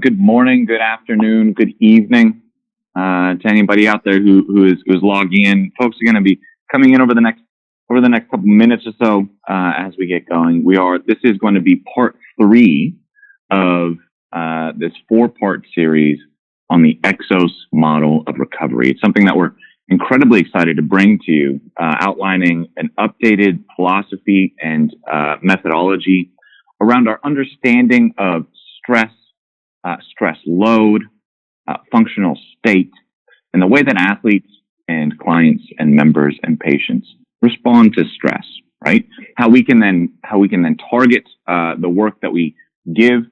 Good morning, good afternoon, good evening to anybody out there who's logging in. Folks are going to be coming in over the next couple minutes or so as we get going. This is going to be part 3 of this 4-part series on the Exos model of recovery. It's something that we're incredibly excited to bring to you, outlining an updated philosophy and methodology around our understanding of stress, stress load, functional state, and the way that athletes and clients and members and patients respond to stress, right? How we can then target the work that we give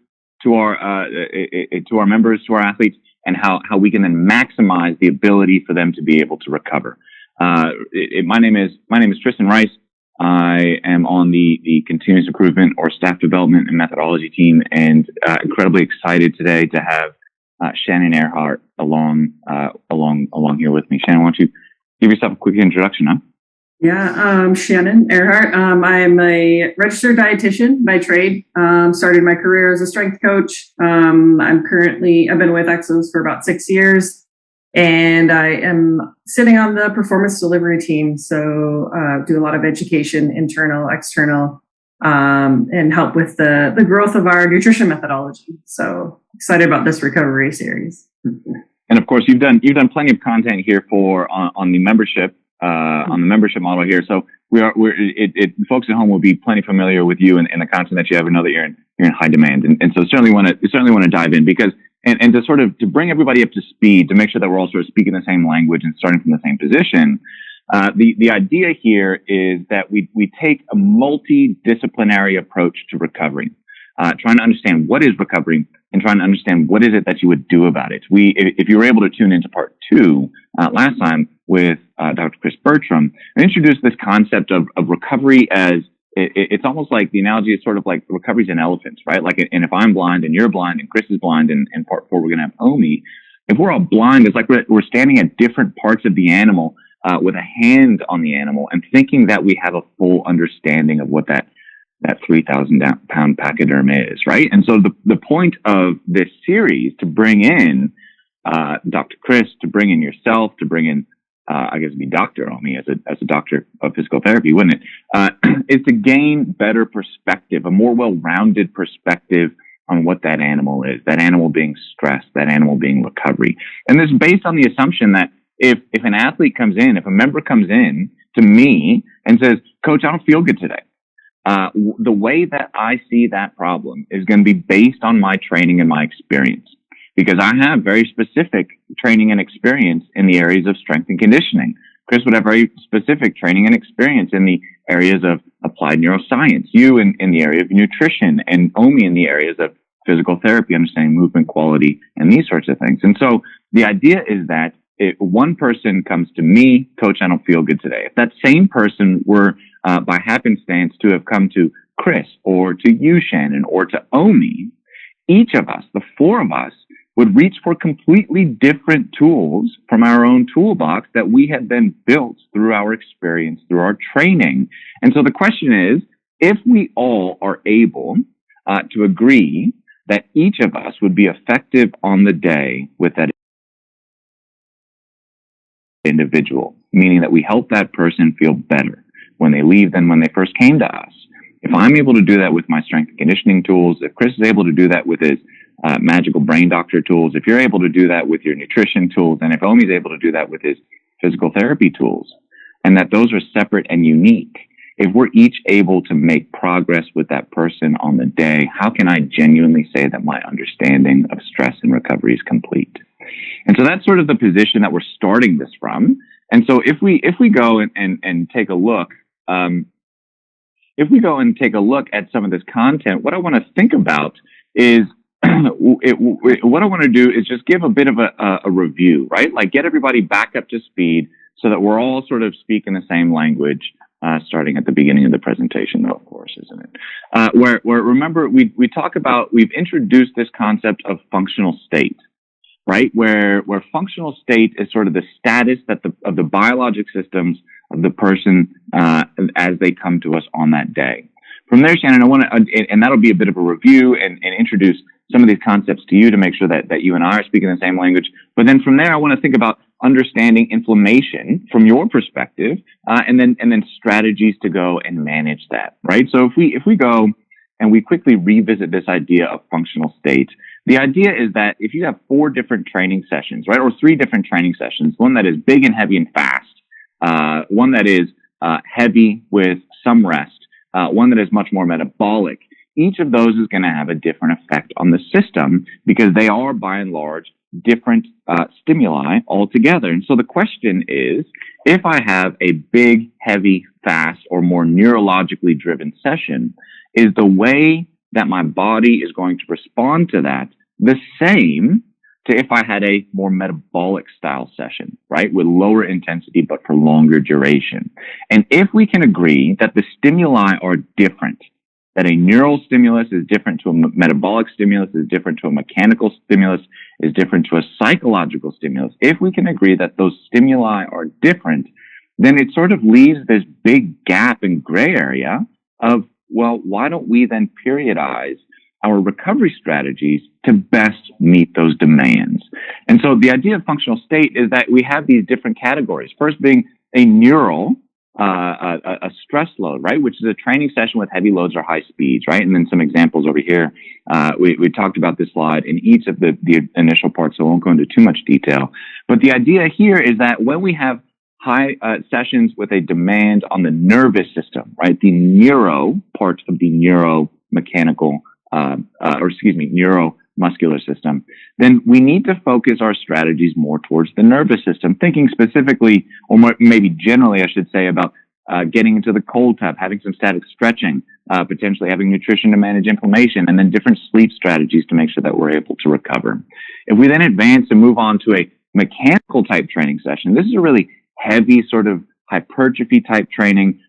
to our members, to our athletes, and how we can then maximize the ability for them to be able to recover. My name is Tristan Rice. I am on the continuous improvement or staff development and methodology team, and incredibly excited today to have Shannon Earhart along here with me. Shannon, why don't you give yourself a quick introduction, huh? Yeah, Shannon Earhart. I'm a registered dietitian by trade. Started my career as a strength coach. I've been with Exos for about 6 years, and I am sitting on the performance delivery team. So do a lot of education, internal, external, and help with the growth of our nutrition methodology. So excited about this recovery series. And of course, you've done plenty of content here on the membership. On the membership model here. So folks at home will be plenty familiar with you and the content that you have and know that you're in high demand. And so certainly want to dive in because, and to bring everybody up to speed, to make sure that we're all sort of speaking the same language and starting from the same position. The idea here is that we take a multidisciplinary approach to recovery, trying to understand what is recovery and trying to understand what is it that you would do about it. If you were able to tune into part 2 last time with Dr. Chris Bertram, I introduced this concept of recovery as it's almost like the analogy is sort of like recovery's an elephant, right? Like, and if I'm blind and you're blind and Chris is blind and in part 4 we're going to have Omi. If we're all blind, it's like we're standing at different parts of the animal with a hand on the animal and thinking that we have a full understanding of what that 3,000 pound pachyderm is, right? And so the point of this series to bring in Dr. Chris, to bring in yourself, to bring in I guess it'd be Dr. Omi as a doctor of physical therapy, wouldn't it? Is to gain better perspective, a more well-rounded perspective on what that animal is, that animal being stress, that animal being recovery. And this is based on the assumption that if an athlete comes in, if a member comes in to me and says, Coach, I don't feel good today. The way that I see that problem is going to be based on my training and my experience. Because I have very specific training and experience in the areas of strength and conditioning. Chris would have very specific training and experience in the areas of applied neuroscience. You in the area of nutrition, and Omi in the areas of physical therapy, understanding movement quality, and these sorts of things. And so the idea is that if one person comes to me, Coach, I don't feel good today. If that same person were by happenstance to have come to Chris or to you, Shannon, or to Omi, each of us, the 4 of us, would reach for completely different tools from our own toolbox that we had been built through our experience, through our training. And so the question is, if we all are able to agree that each of us would be effective on the day with that individual, meaning that we help that person feel better when they leave than when they first came to us. If I'm able to do that with my strength and conditioning tools, if Chris is able to do that with his magical brain doctor tools, if you're able to do that with your nutrition tools, and if Omi's able to do that with his physical therapy tools, and that those are separate and unique, if we're each able to make progress with that person on the day, how can I genuinely say that my understanding of stress and recovery is complete? And so that's sort of the position that we're starting this from. And so if we go and take a look, at some of this content, what I want to think about is what I want to do is just give a bit of a review, right? Like get everybody back up to speed so that we're all sort of speaking the same language, starting at the beginning of the presentation, though, of course, isn't it? Where remember, we've introduced this concept of functional state, right? Where functional state is sort of the status of the biologic systems of the person as they come to us on that day. From there, Shannon, I want to, and that'll be a bit of a review and introduce some of these concepts to you to make sure that you and I are speaking the same language. But then from there, I want to think about understanding inflammation from your perspective, and then strategies to go and manage that, right? So if we go and we quickly revisit this idea of functional state, the idea is that if you have 4 different training sessions, right, or 3 different training sessions, one that is big and heavy and fast, one that is heavy with some rest, one that is much more metabolic, each of those is going to have a different effect on the system because they are, by and large, different stimuli altogether. And so the question is, if I have a big, heavy, fast, or more neurologically driven session, is the way that my body is going to respond to that the same to if I had a more metabolic style session, right, with lower intensity but for longer duration? And if we can agree that the stimuli are different, that a neural stimulus is different to a metabolic stimulus, is different to a mechanical stimulus, is different to a psychological stimulus, if we can agree that those stimuli are different, then it sort of leaves this big gap and gray area of, well, why don't we then periodize our recovery strategies to best meet those demands? And so the idea of functional state is that we have these different categories. First being a neural, a stress load, right, which is a training session with heavy loads or high speeds, right? And then some examples over here. We talked about this slide in each of the initial parts, so I won't go into too much detail. But the idea here is that when we have high sessions with a demand on the nervous system, right, the neuro part of the neuromechanical, neuromuscular system, then we need to focus our strategies more towards the nervous system, thinking specifically, or maybe generally, I should say, about getting into the cold tub, having some static stretching, potentially having nutrition to manage inflammation, and then different sleep strategies to make sure that we're able to recover. If we then advance and move on to a mechanical type training session, this is a really heavy sort of hypertrophy type training.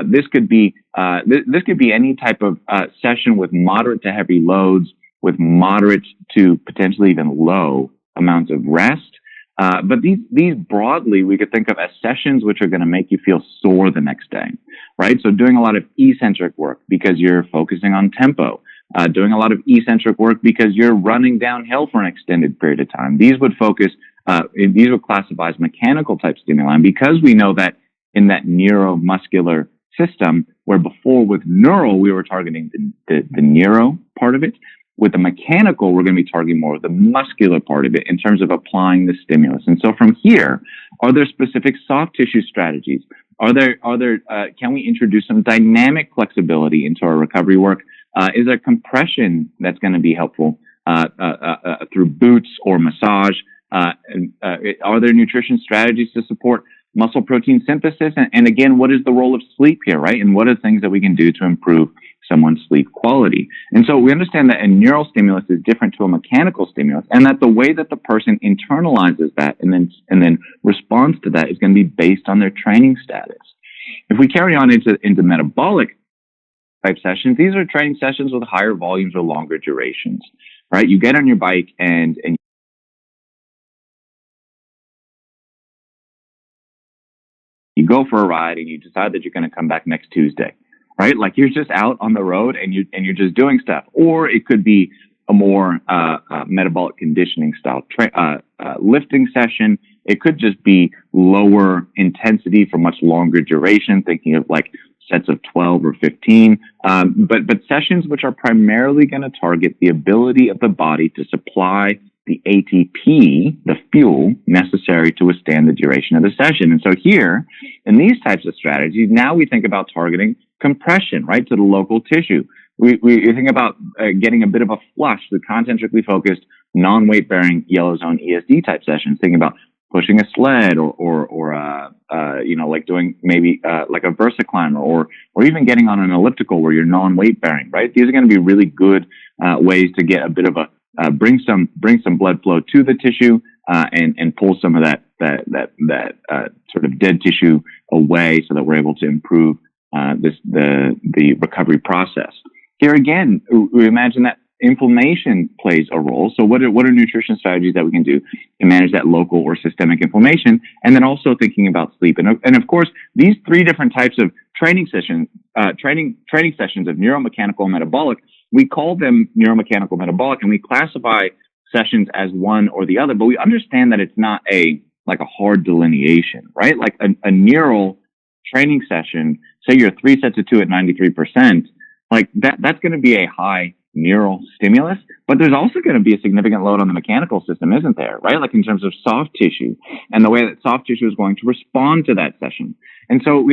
This could be any type of session with moderate to heavy loads, with moderate to potentially even low amounts of rest. But these broadly, we could think of as sessions which are going to make you feel sore the next day, right? So doing a lot of eccentric work because you're focusing on tempo, doing a lot of eccentric work because you're running downhill for an extended period of time. These would classify as mechanical type stimuli. And because we know that in that neuromuscular system, where before with neural, we were targeting the neuro part of it, with the mechanical, we're going to be targeting more of the muscular part of it in terms of applying the stimulus. And so from here, are there specific soft tissue strategies? Can we introduce some dynamic flexibility into our recovery work? Is there compression that's going to be helpful through boots or massage? Are there nutrition strategies to support muscle protein synthesis? And again, what is the role of sleep here, right? And what are things that we can do to improve someone's sleep quality? And so we understand that a neural stimulus is different to a mechanical stimulus, and that the way that the person internalizes that and then responds to that is going to be based on their training status. If we carry on into metabolic type sessions, these are training sessions with higher volumes or longer durations, right? You get on your bike and you go for a ride and you decide that you're going to come back next Tuesday, right? Like you're just out on the road and you're just doing stuff. Or it could be a more metabolic conditioning style lifting session. It could just be lower intensity for much longer duration, thinking of like sets of 12 or 15. But sessions which are primarily going to target the ability of the body to supply the ATP, the fuel necessary to withstand the duration of the session. And so here, in these types of strategies, now we think about targeting compression, right, to the local tissue. We think about getting a bit of a flush, the concentrically focused, non-weight bearing yellow zone ESD type sessions, thinking about pushing a sled or like doing maybe like a Versa climber or even getting on an elliptical where you're non-weight bearing, right? These are going to be really good ways to get a bit of a bring some blood flow to the tissue and pull some of that sort of dead tissue away so that we're able to improve the recovery process. Here again, we imagine that inflammation plays a role. So what are nutrition strategies that we can do to manage that local or systemic inflammation? And then also thinking about sleep. And of course, these three different types of training sessions of neuromechanical and metabolic. We call them neuromechanical metabolic, and we classify sessions as one or the other, but we understand that it's not a hard delineation, right? Like a neural training session, say you're 3 sets of 2 at 93%, like that's going to be a high neural stimulus, but there's also going to be a significant load on the mechanical system, isn't there? Right? Like in terms of soft tissue and the way that soft tissue is going to respond to that session. And so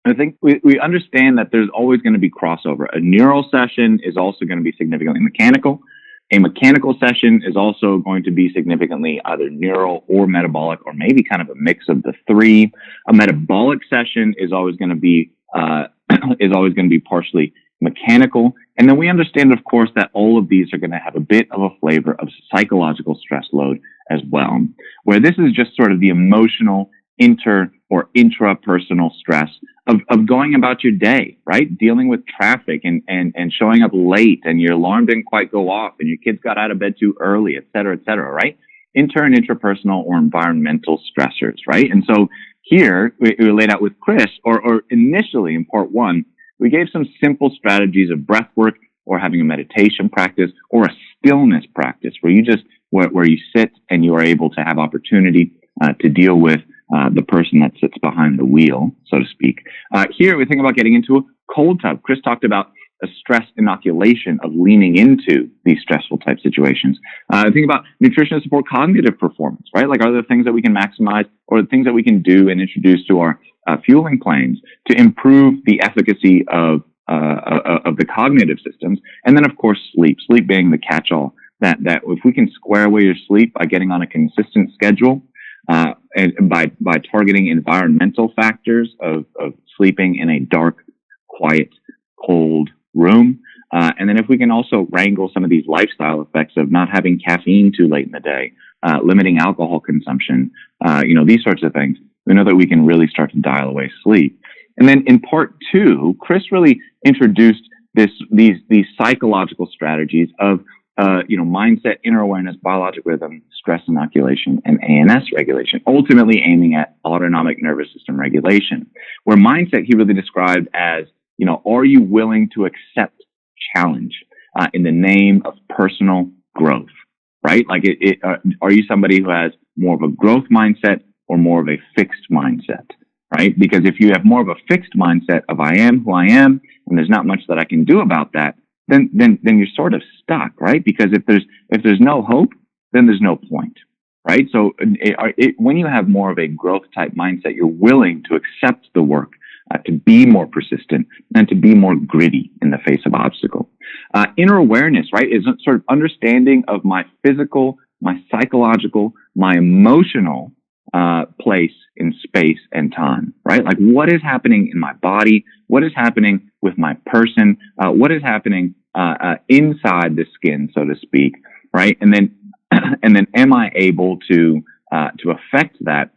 I think we understand that there's always going to be crossover. A neural session is also going to be significantly mechanical. A mechanical session is also going to be significantly either neural or metabolic, or maybe kind of a mix of the three. A metabolic session is always going to be partially mechanical. And then we understand, of course, that all of these are going to have a bit of a flavor of psychological stress load as well, where this is just sort of the emotional or intrapersonal stress of going about your day, right? Dealing with traffic and showing up late, and your alarm didn't quite go off, and your kids got out of bed too early, et cetera, right? Intrapersonal or environmental stressors, right? And so here we laid out with Chris, or initially in part one, we gave some simple strategies of breath work, or having a meditation practice, or a stillness practice where you sit and you are able to have opportunity to deal with the person that sits behind the wheel, so to speak. Here we think about getting into a cold tub. Chris talked about a stress inoculation of leaning into these stressful type situations. Think about nutrition to support cognitive performance, right? Like, are there things that we can maximize, or things that we can do and introduce to our fueling planes to improve the efficacy of the cognitive systems? And then, of course, sleep being the catch-all, that if we can square away your sleep by getting on a consistent schedule, and by targeting environmental factors of sleeping in a dark, quiet, cold room. And then if we can also wrangle some of these lifestyle effects of not having caffeine too late in the day, limiting alcohol consumption, these sorts of things, we know that we can really start to dial away sleep. And then in part two, Chris really introduced these psychological strategies of mindset, inner awareness, biologic rhythm, stress inoculation, and ANS regulation, ultimately aiming at autonomic nervous system regulation. Where mindset he really described as, are you willing to accept challenge in the name of personal growth, right? Like, are you somebody who has more of a growth mindset or more of a fixed mindset, right? Because if you have more of a fixed mindset of I am who I am, and there's not much that I can do about that, then you're sort of stuck, right? Because if there's no hope, then there's no point, right? So when you have more of a growth type mindset, you're willing to accept the work, to be more persistent, and to be more gritty in the face of obstacle. Inner awareness, right, is sort of understanding of my physical, my psychological, my emotional place in space and time, right? Like, what is happening in my body? What is happening with my person? What is happening inside the skin, so to speak, right? And then am I able to affect that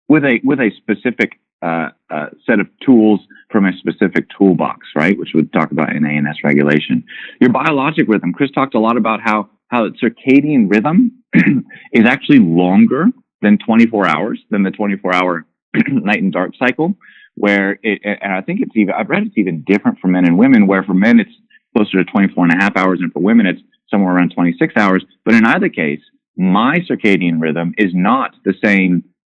with a specific set of tools from a specific toolbox, right? Which we'll talk about in ANS regulation. Your biologic rhythm. Chris talked a lot about how circadian rhythm is actually longer than 24 hours, than the 24-hour night and dark cycle, where and I think I've read it's even different for men and women, where for men it's closer to 24 and a half hours, and for women it's somewhere around 26 hours. But in either case, my circadian rhythm is not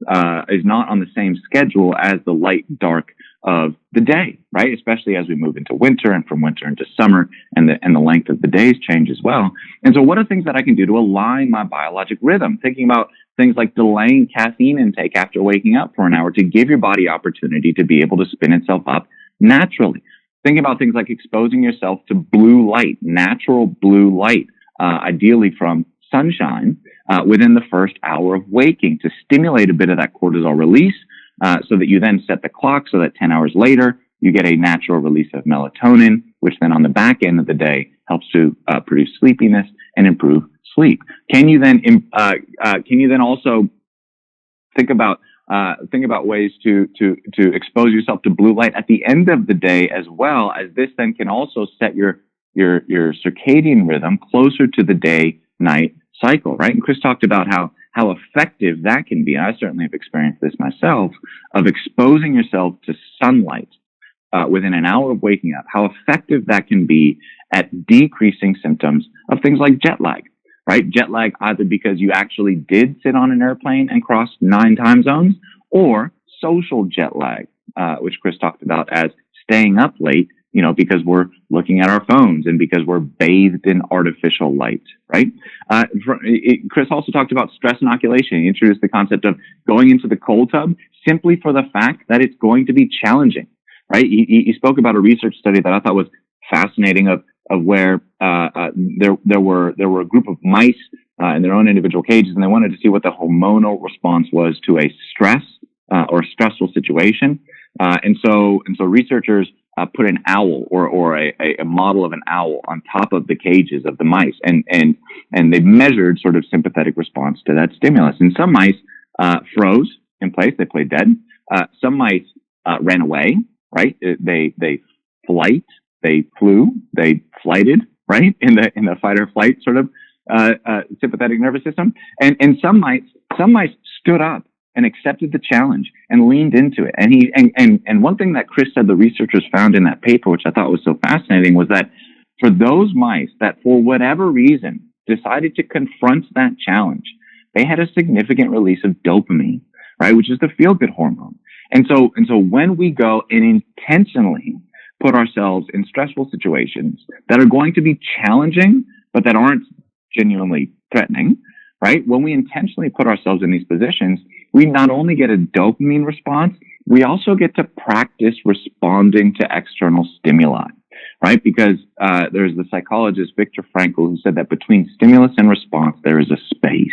on the same schedule as the light dark of the day, right? Especially as we move into winter, and from winter into summer, and the length of the days change as well. And so what are things that I can do to align my biologic rhythm? Thinking about things like delaying caffeine intake after waking up for an hour to give your body opportunity to be able to spin itself up naturally. Thinking about things like exposing yourself to blue light, natural blue light, ideally from sunshine, within the first hour of waking, to stimulate a bit of that cortisol release, so that you then set the clock so that 10 hours later you get a natural release of melatonin, which then on the back end of the day helps to produce sleepiness and improve sleep. Can you then also think about ways to expose yourself to blue light at the end of the day, as well as this then can also set your circadian rhythm closer to the day night cycle, right? And Chris talked about how how effective that can be. And I certainly have experienced this myself, of exposing yourself to sunlight within an hour of waking up, how effective that can be at decreasing symptoms of things like jet lag, right? Jet lag, either because you actually did sit on an airplane and cross 9 time zones, or social jet lag, which Chris talked about as staying up late, because we're looking at our phones and because we're bathed in artificial light, right? Chris also talked about stress inoculation. He introduced the concept of going into the cold tub simply for the fact that it's going to be challenging, right? He spoke about a research study that I thought was fascinating of where there were a group of mice in their own individual cages, and they wanted to see what the hormonal response was to a stress or stressful situation. And so researchers put an owl or a model of an owl on top of the cages of the mice, and they measured sort of sympathetic response to that stimulus. And some mice froze in place; they played dead. Some mice ran away, right? They flew, they flighted, right? In the fight or flight sort of sympathetic nervous system. And some mice stood up and accepted the challenge and leaned into it. And one thing that Chris said the researchers found in that paper, which I thought was so fascinating, was that for those mice that for whatever reason decided to confront that challenge, they had a significant release of dopamine, right? Which is the feel-good hormone. And so when we go and intentionally put ourselves in stressful situations that are going to be challenging, but that aren't genuinely threatening, right? When we intentionally put ourselves in these positions, we not only get a dopamine response, we also get to practice responding to external stimuli, right? Because there's the psychologist Viktor Frankl who said that between stimulus and response, there is a space.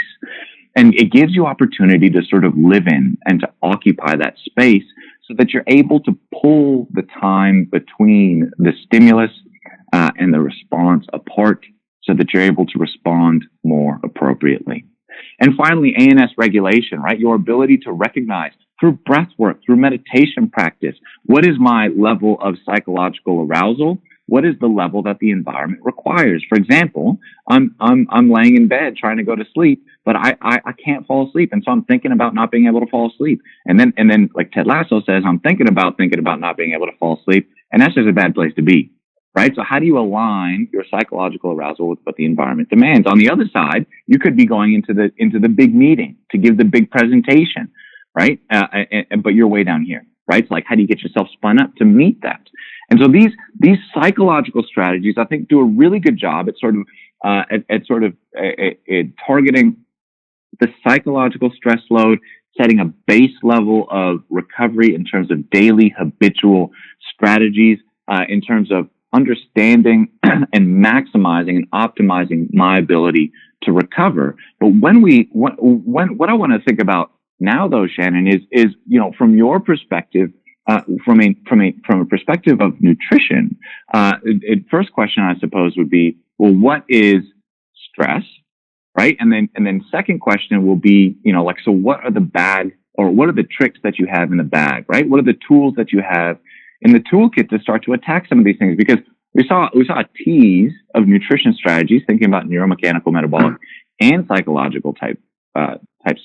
And it gives you opportunity to sort of live in and to occupy that space so that you're able to pull the time between the stimulus and the response apart so that you're able to respond more appropriately. And finally, ANS regulation, right? Your ability to recognize through breath work, through meditation practice, what is my level of psychological arousal? What is the level that the environment requires? For example, I'm laying in bed trying to go to sleep, but I can't fall asleep. And so I'm thinking about not being able to fall asleep. And then like Ted Lasso says, I'm thinking about not being able to fall asleep. And that's just a bad place to be. Right? So how do you align your psychological arousal with what the environment demands? On the other side, you could be going into the big meeting to give the big presentation, right? But you're way down here, right? So like, how do you get yourself spun up to meet that? And so these psychological strategies, I think, do a really good job at targeting the psychological stress load, setting a base level of recovery in terms of daily habitual strategies, in terms of understanding and maximizing and optimizing my ability to recover. But what I want to think about now, though, Shannon, is from your perspective, from a perspective of nutrition, first question I suppose would be, well, what is stress, right? And then second question will be, so what are the tricks that you have in the bag, right? What are the tools that you have in the toolkit to start to attack some of these things? Because we saw a tease of nutrition strategies, thinking about neuromechanical, metabolic, and psychological type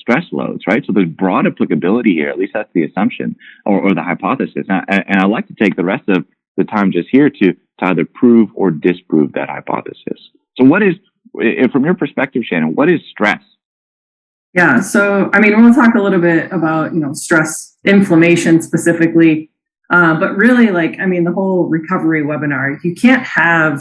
stress loads, right? So there's broad applicability here. At least that's the assumption or the hypothesis. And I'd like to take the rest of the time just here to either prove or disprove that hypothesis. So what is, from your perspective, Shannon, what is stress? Yeah. So, we'll talk a little bit about, stress, inflammation specifically. But really, the whole recovery webinar, you can't have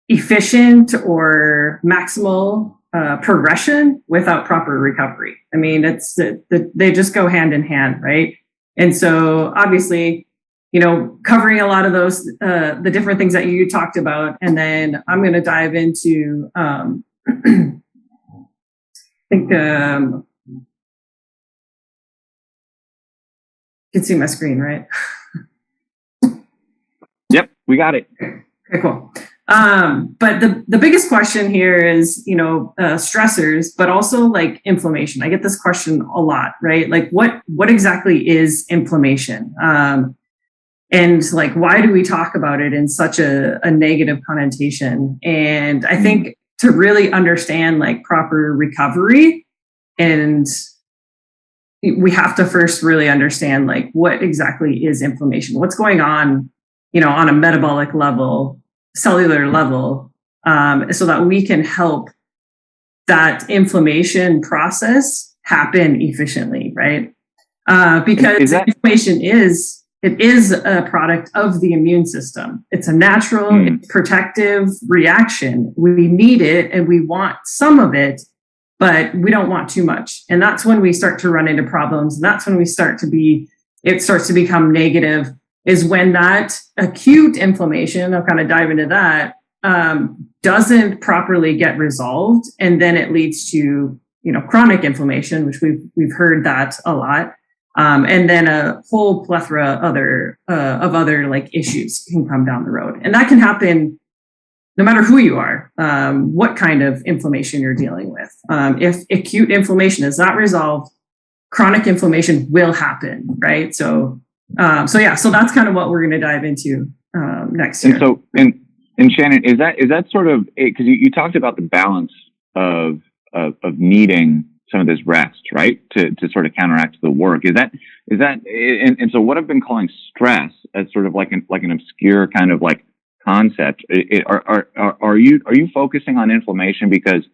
efficient or maximal progression without proper recovery. They just go hand in hand, right? And so obviously, covering a lot of those, the different things that you talked about. And then I'm going to dive into, I think, you can see my screen, right? Yep, we got it. Okay, cool. But the biggest question here is, stressors, but also like inflammation. I get this question a lot, right? Like what exactly is inflammation? And like, why do we talk about it in such a negative connotation? And I think to really understand like proper recovery, and we have to first really understand like what exactly is inflammation, what's going on, on a metabolic level, cellular level, so that we can help that inflammation process happen efficiently, right? Because inflammation is a product of the immune system. It's a natural protective reaction. We need it and we want some of it, but we don't want too much. And that's when we start to run into problems. And that's when it starts to become negative, is when that acute inflammation, I'll kind of dive into that, doesn't properly get resolved. And then it leads to, chronic inflammation, which we've heard that a lot. And then a whole plethora of other like issues can come down the road. And that can happen no matter who you are, what kind of inflammation you're dealing with. If acute inflammation is not resolved, chronic inflammation will happen, right? So that's kind of what we're going to dive into next year. And Shannon, is that sort of, because you talked about the balance of needing some of this rest, right, to sort of counteract the work. Is that and so what I've been calling stress as sort of like an obscure kind of like concept. Are you focusing on inflammation because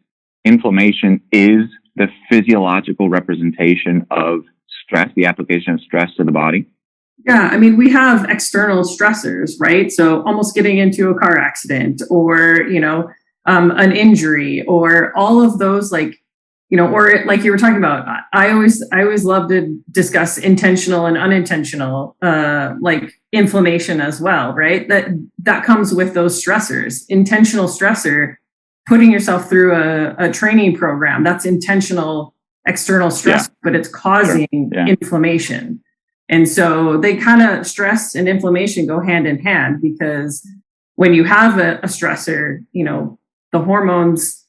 inflammation is the physiological representation of stress, the application of stress to the body? Yeah, I mean, we have external stressors, right? So almost getting into a car accident, or an injury, or all of those, like, or like you were talking about. I always love to discuss intentional and unintentional, like inflammation as well, right? That comes with those stressors. Intentional stressor, putting yourself through a training program, that's intentional external stress, but it's causing inflammation. And so they kind of, stress and inflammation go hand in hand, because when you have a stressor, the hormones,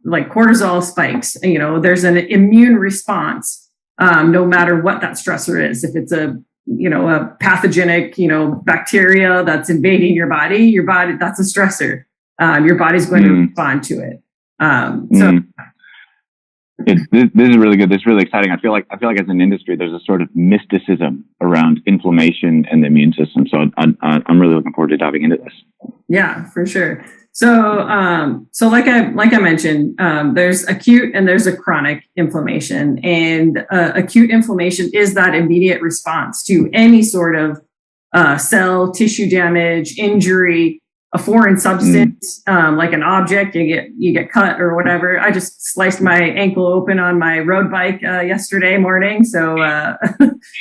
like cortisol spikes, there's an immune response, no matter what that stressor is. If it's a pathogenic, bacteria that's invading your body, that's a stressor. Your body's going to respond to it. This is really good. This is really exciting. I feel like as an industry, there's a sort of mysticism around inflammation and the immune system. So I'm really looking forward to diving into this. Yeah, for sure. So like I mentioned, there's acute and there's a chronic inflammation, and acute inflammation is that immediate response to any sort of cell tissue damage, injury, a foreign substance, like an object, you get cut or whatever. I just sliced my ankle open on my road bike yesterday morning, so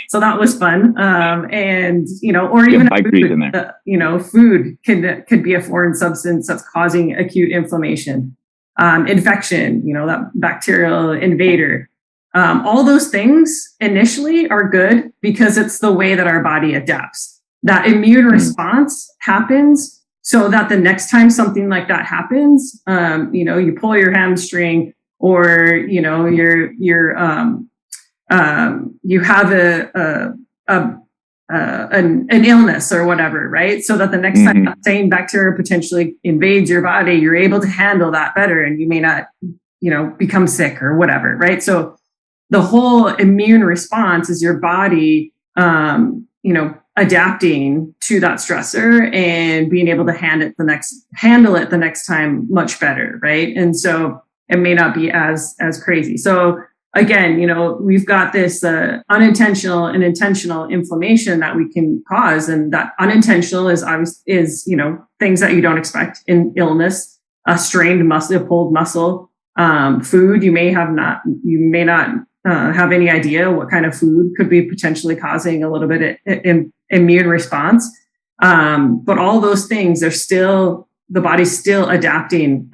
so that was fun. And or even bike food, in there. Food could be a foreign substance that's causing acute inflammation, infection. That bacterial invader. All those things initially are good because it's the way that our body adapts. That immune response happens so that the next time something like that happens, you pull your hamstring, or you have an illness or whatever, right? So that the next time that same bacteria potentially invades your body, you're able to handle that better, and you may not, become sick or whatever, right? So the whole immune response is your body, adapting to that stressor and being able to handle it the next time much better, right? And so it may not be as crazy. So again, we've got this unintentional and intentional inflammation that we can cause, and that unintentional is things that you don't expect in illness, a strained muscle, a pulled muscle, food you may not have any idea what kind of food could be potentially causing a little bit of immune response. But all those things the body's still adapting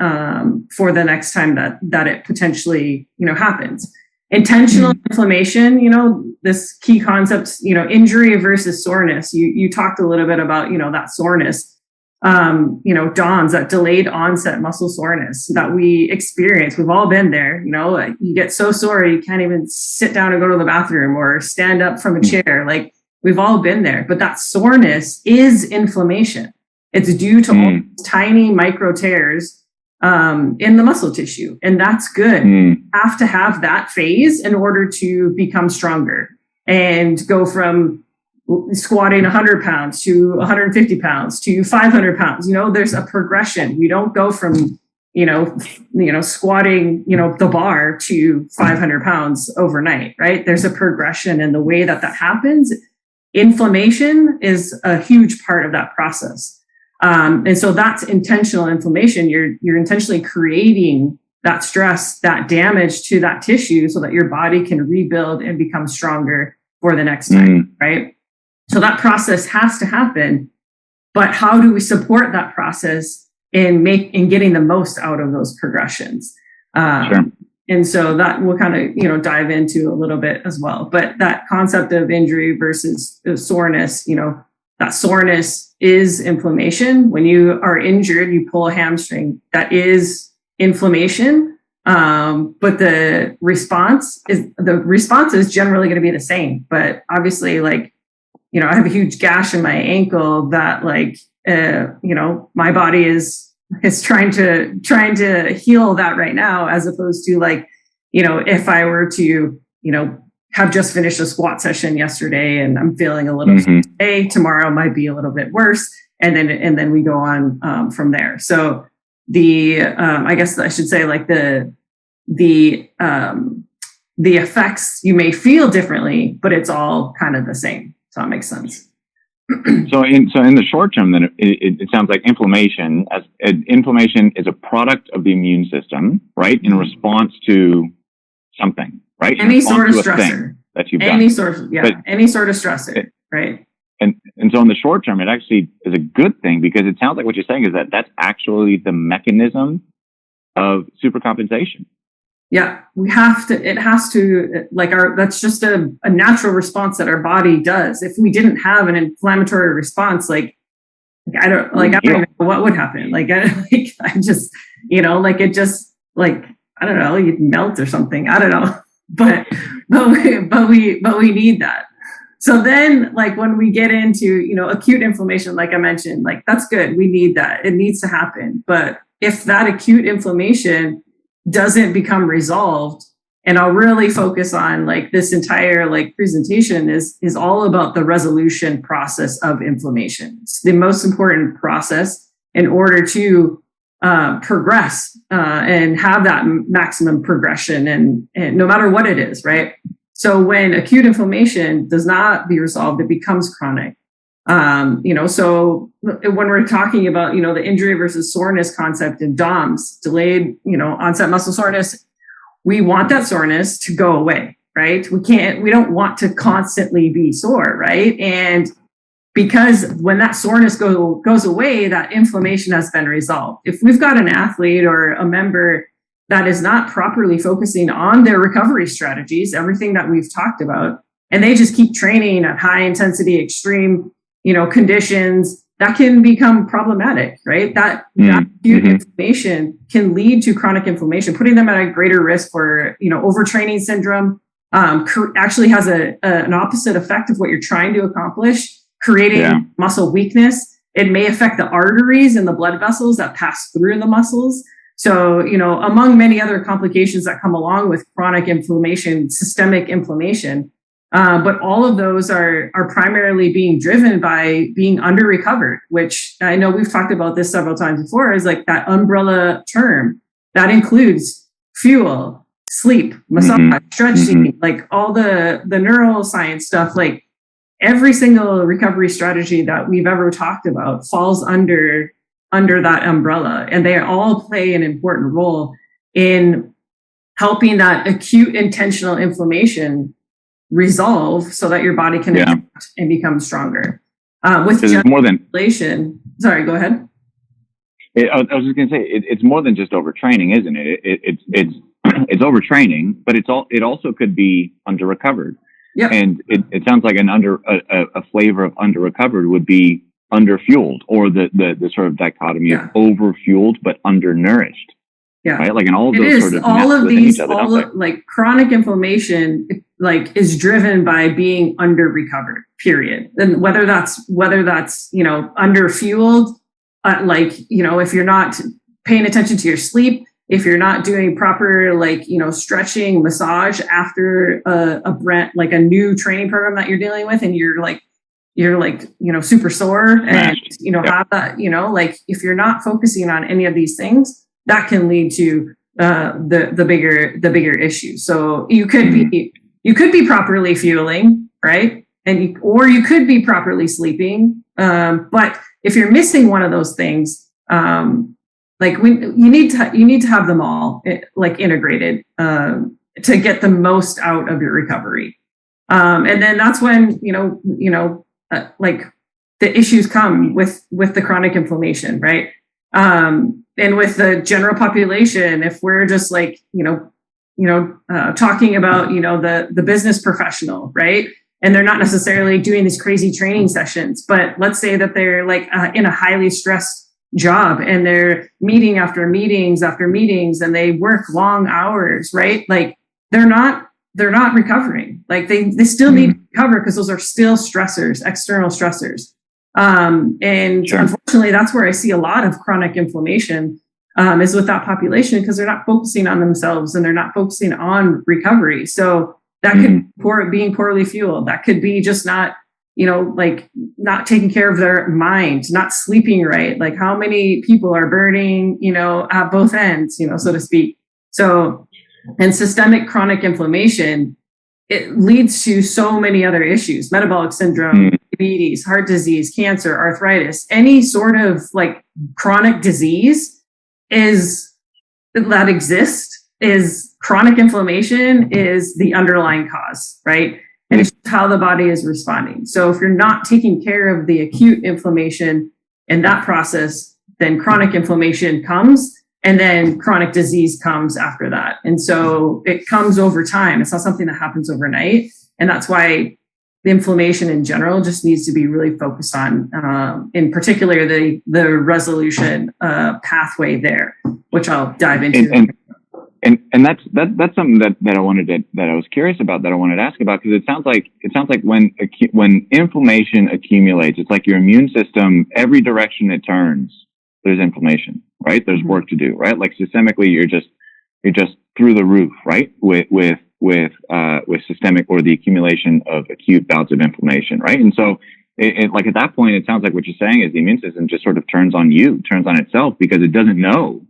for the next time that it potentially, happens. Intentional inflammation, this key concept, injury versus soreness. You talked a little bit about, that soreness. DONS, that delayed onset muscle soreness that we experience. We've all been there. You get so sore you can't even sit down and go to the bathroom or stand up from a chair. Like, we've all been there. But that soreness is inflammation. It's due to all tiny micro tears in the muscle tissue. And that's good. You have to have that phase in order to become stronger and go from squatting 100 pounds to 150 pounds to 500 pounds. There's a progression. We don't go from, squatting, the bar to 500 pounds overnight, right? There's a progression, and the way that happens, inflammation is a huge part of that process. And so that's intentional inflammation. You're intentionally creating that stress, that damage to that tissue so that your body can rebuild and become stronger for the next time, right? So that process has to happen. But how do we support that process in getting the most out of those progressions? Sure. And so that we'll kind of, dive into a little bit as well. But that concept of injury versus soreness, that soreness is inflammation. When you are injured, you pull a hamstring. That is inflammation. But the response is generally going to be the same. But obviously, I have a huge gash in my ankle that my body is trying to heal that right now, as opposed to if I were to, have just finished a squat session yesterday and I'm feeling a little today, tomorrow might be a little bit worse. And then we go on from there. So I guess I should say the effects you may feel differently, but it's all kind of the same. So that makes sense. So in the short term, then it sounds like inflammation is a product of the immune system, right? In response to something, right? Any sort of stressor that you've done. Any sort of stressor, right? And so in the short term, it actually is a good thing, because it sounds like what you're saying is that that's actually the mechanism of supercompensation. Yeah, it has to, that's just a natural response that our body does. If we didn't have an inflammatory response, I don't even know what would happen. I don't know, you'd melt or something. I don't know, but we need that. So then, when we get into, acute inflammation, like I mentioned, that's good. We need that. It needs to happen. But if that acute inflammation doesn't become resolved, and I'll really focus on this entire presentation is all about the resolution process of inflammation. It's the most important process in order to progress and have that maximum progression, and no matter what it is, right? So when acute inflammation does not be resolved, it becomes chronic. So when we're talking about, the injury versus soreness concept in DOMS, delayed, onset muscle soreness, we want that soreness to go away, right? We don't want to constantly be sore, right? And because when that soreness goes away, that inflammation has been resolved. If we've got an athlete or a member that is not properly focusing on their recovery strategies, everything that we've talked about, and they just keep training at high intensity, extreme, conditions, that can become problematic, right? That acute inflammation can lead to chronic inflammation, putting them at a greater risk for, overtraining syndrome. Actually has an opposite effect of what you're trying to accomplish, creating muscle weakness. It may affect the arteries and the blood vessels that pass through the muscles. So, among many other complications that come along with chronic inflammation, systemic inflammation. But all of those are primarily being driven by being under recovered, which I know we've talked about this several times before, is that umbrella term that includes fuel, sleep, massage, stretching, all the neuroscience stuff, every single recovery strategy that we've ever talked about falls under that umbrella, and they all play an important role in helping that acute intentional inflammation resolve so that your body can adapt and become stronger. With more than sorry, go ahead. I was just going to say it's more than just overtraining, isn't it? It's overtraining, but it also could be under recovered. Yeah, and it sounds like a flavor of under recovered would be under fueled, or the sort of dichotomy of over fueled but undernourished. Yeah, right. And all of those sort of all of these, chronic inflammation, is driven by being under recovered. Period. And whether that's under fueled, if you're not paying attention to your sleep, if you're not doing proper, like, stretching, massage after like a new training program that you're dealing with, and you're like, super sore and, have that, like if you're not focusing on any of these things, that can lead to the bigger issue. So you could be properly fueling, right? Or you could be properly sleeping. But if you're missing one of those things, you need to have them all like integrated to get the most out of your recovery. And then that's when like the issues come with the chronic inflammation, right? And with the general population, if we're just like talking about the business professional, right? And they're not necessarily doing these crazy training sessions, but let's say that they're like in a highly stressed job and they're meeting after meetings after meetings, and they work long hours, right? Like they're not recovering. Like they still need to recover because those are still stressors, external stressors. And sure. Unfortunately, that's where I see a lot of chronic inflammation is with that population, because they're not focusing on themselves and they're not focusing on recovery. So that could be being poorly fueled. That could be just not, like not taking care of their mind, not sleeping right. Like how many people are burning, at both ends, so to speak. So, and systemic chronic inflammation, it leads to so many other issues: metabolic syndrome, diabetes, heart disease, cancer, arthritis, any sort of like chronic disease that exists is chronic inflammation is the underlying cause, right? And it's how the body is responding. So if you're not taking care of the acute inflammation in that process, then chronic inflammation comes, and then chronic disease comes after that. And so it comes over time. It's not something that happens overnight. And that's why the inflammation in general just needs to be really focused on, in particular, the resolution pathway there, which I'll dive into. And that's something that I was curious about, that I wanted to ask about, because it sounds like when inflammation accumulates, it's like your immune system, every direction it turns, there's inflammation, right? There's work to do, right? Like systemically, you're just through the roof, right? With systemic, or the accumulation of acute bouts of inflammation, right? And so like at that point, it sounds like what you're saying is the immune system just sort of turns on itself, because it doesn't know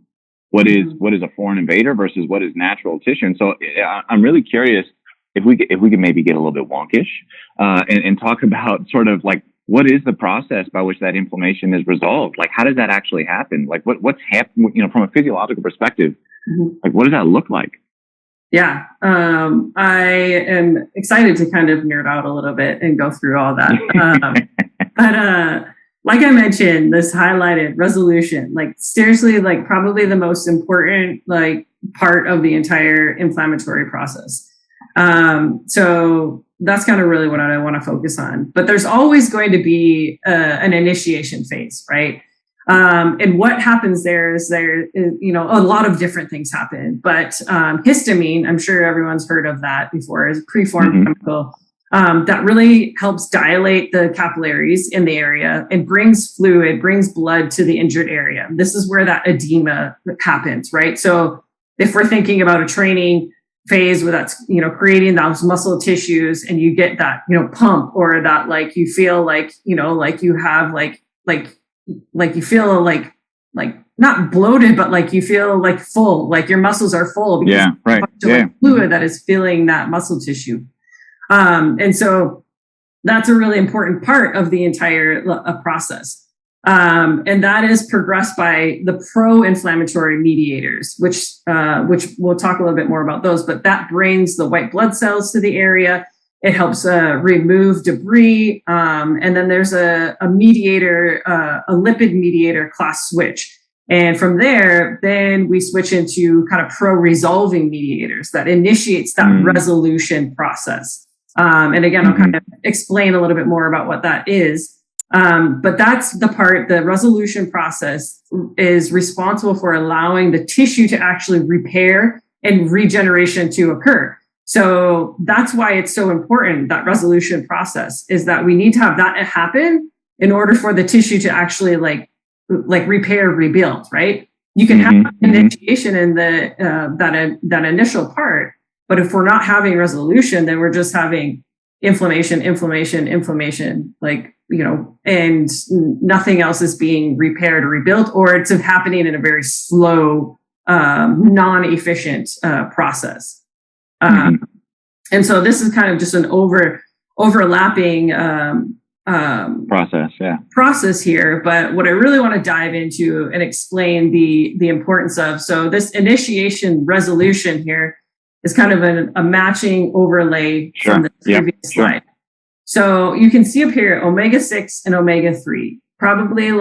what is a foreign invader versus what is natural tissue. And so I'm really curious if we could maybe get a little bit wonkish and talk about sort of like, what is the process by which that inflammation is resolved? Like, how does that actually happen? Like what's happening, from a physiological perspective, like what does that look like? Yeah. I am excited to kind of nerd out a little bit and go through all that. But like I mentioned, this highlighted resolution, like seriously, like probably the most important like part of the entire inflammatory process. So that's kind of really what I want to focus on. But there's always going to be an initiation phase, right? And what happens there is a lot of different things happen. But histamine, I'm sure everyone's heard of that before, is a preformed chemical. That really helps dilate the capillaries in the area and brings blood to the injured area. This is where that edema happens, right? So if we're thinking about a training phase where that's, creating those muscle tissues, and you get that, pump, or that like you feel like, like you have like you feel like not bloated, but like you feel like full, like your muscles are full because of fluid that is filling that muscle tissue. And so that's a really important part of the entire process. And that is progressed by the pro-inflammatory mediators, which we'll talk a little bit more about those, but that brings the white blood cells to the area. It helps remove debris. And then there's a mediator, a lipid mediator class switch. And from there, then we switch into kind of pro-resolving mediators that initiates that resolution process. And again, I'll kind of explain a little bit more about what that is. But that's the resolution process is responsible for allowing the tissue to actually repair and regeneration to occur. So that's why it's so important, that resolution process, is that we need to have that happen in order for the tissue to actually like repair, rebuild, right? You can have initiation in the that initial part, but if we're not having resolution, then we're just having inflammation, like, and nothing else is being repaired or rebuilt, or it's happening in a very slow, non-efficient process. And so this is kind of just an overlapping process here. But what I really want to dive into and explain the importance of, so this initiation resolution here is kind of a matching overlay from the previous slide. So you can see up here, omega-6 and omega-3, probably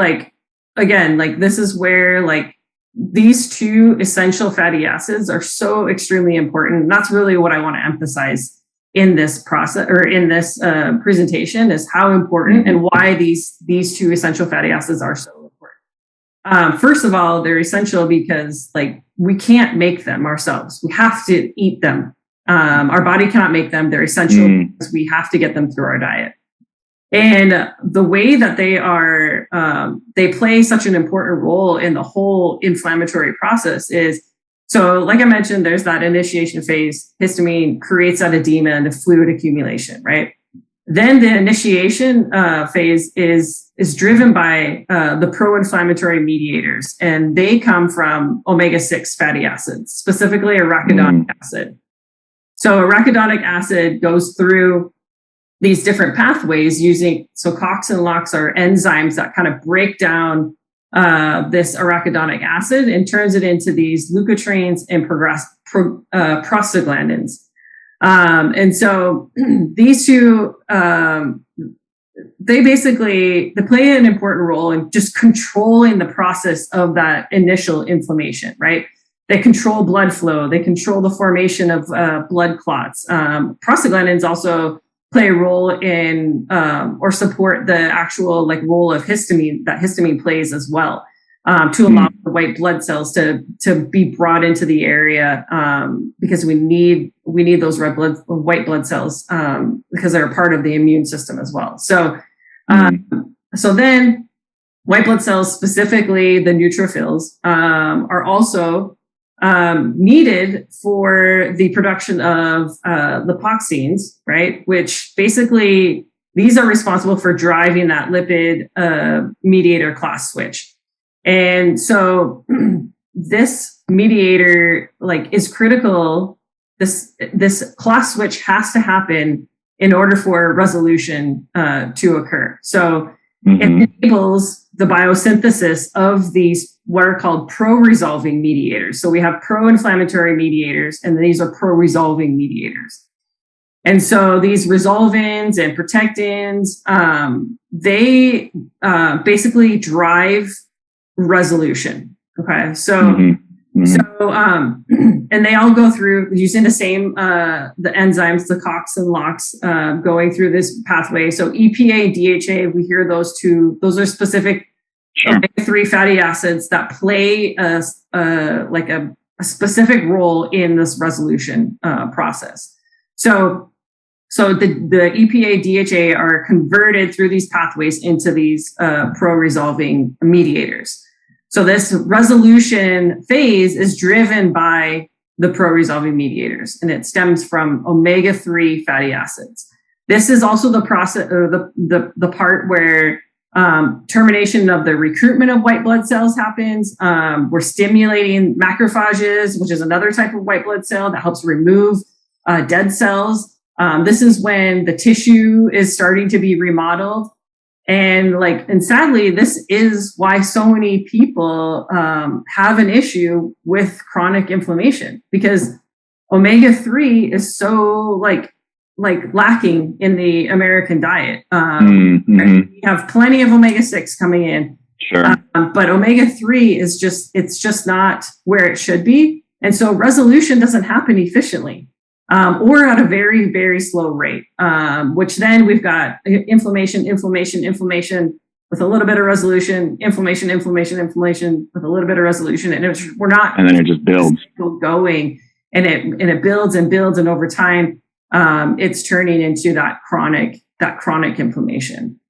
this is where these two essential fatty acids are so extremely important. And that's really what I want to emphasize in this process, or in this presentation, is how important and why these two essential fatty acids are so important. First of all, they're essential because we can't make them ourselves. We have to eat them. Our body cannot make them. They're essential because we have to get them through our diet. And the way that they play such an important role in the whole inflammatory process is, so like I mentioned, there's that initiation phase. Histamine creates that edema and the fluid accumulation, right? Then the initiation phase is driven by the pro-inflammatory mediators, and they come from omega-6 fatty acids, specifically arachidonic acid. So arachidonic acid goes through these different pathways so COX and LOX are enzymes that kind of break down this arachidonic acid and turns it into these leukotrienes and prostaglandins. And so these two, they play an important role in just controlling the process of that initial inflammation, right? They control blood flow. They control the formation of blood clots. Prostaglandins also play a role in or support the actual role of histamine that histamine plays as well, to allow the white blood cells to be brought into the area, because we need those white blood cells because they're a part of the immune system as well. So so then white blood cells, specifically the neutrophils, are also needed for the production of lipoxines, right? Which basically, these are responsible for driving that lipid mediator class switch. And so this mediator is critical. This class switch has to happen in order for resolution to occur. So it enables the biosynthesis of these what are called pro-resolving mediators. So we have pro-inflammatory mediators, and these are pro-resolving mediators. And so these resolvins and protectins, they basically drive resolution. Okay, and they all go through using the same the enzymes, the COX and LOX, going through this pathway. So EPA, DHA, we hear those two. Those are specific omega-3 fatty acids that play a specific role in this resolution process. So the EPA, DHA are converted through these pathways into these pro-resolving mediators. So this resolution phase is driven by the pro-resolving mediators, and it stems from omega-3 fatty acids. This is also the process, or the part where termination of the recruitment of white blood cells happens. We're stimulating macrophages, which is another type of white blood cell that helps remove dead cells. This is when the tissue is starting to be remodeled. And sadly, this is why so many people have an issue with chronic inflammation, because omega-3 is so lacking in the American diet. We have plenty of omega-6 coming in, but omega-3 is just not where it should be. And so resolution doesn't happen efficiently, or at a very, very slow rate, which then we've got inflammation with a little bit of resolution, inflammation with a little bit of resolution. And and then it just builds going, and it builds and builds. And over time, it's turning into that chronic inflammation.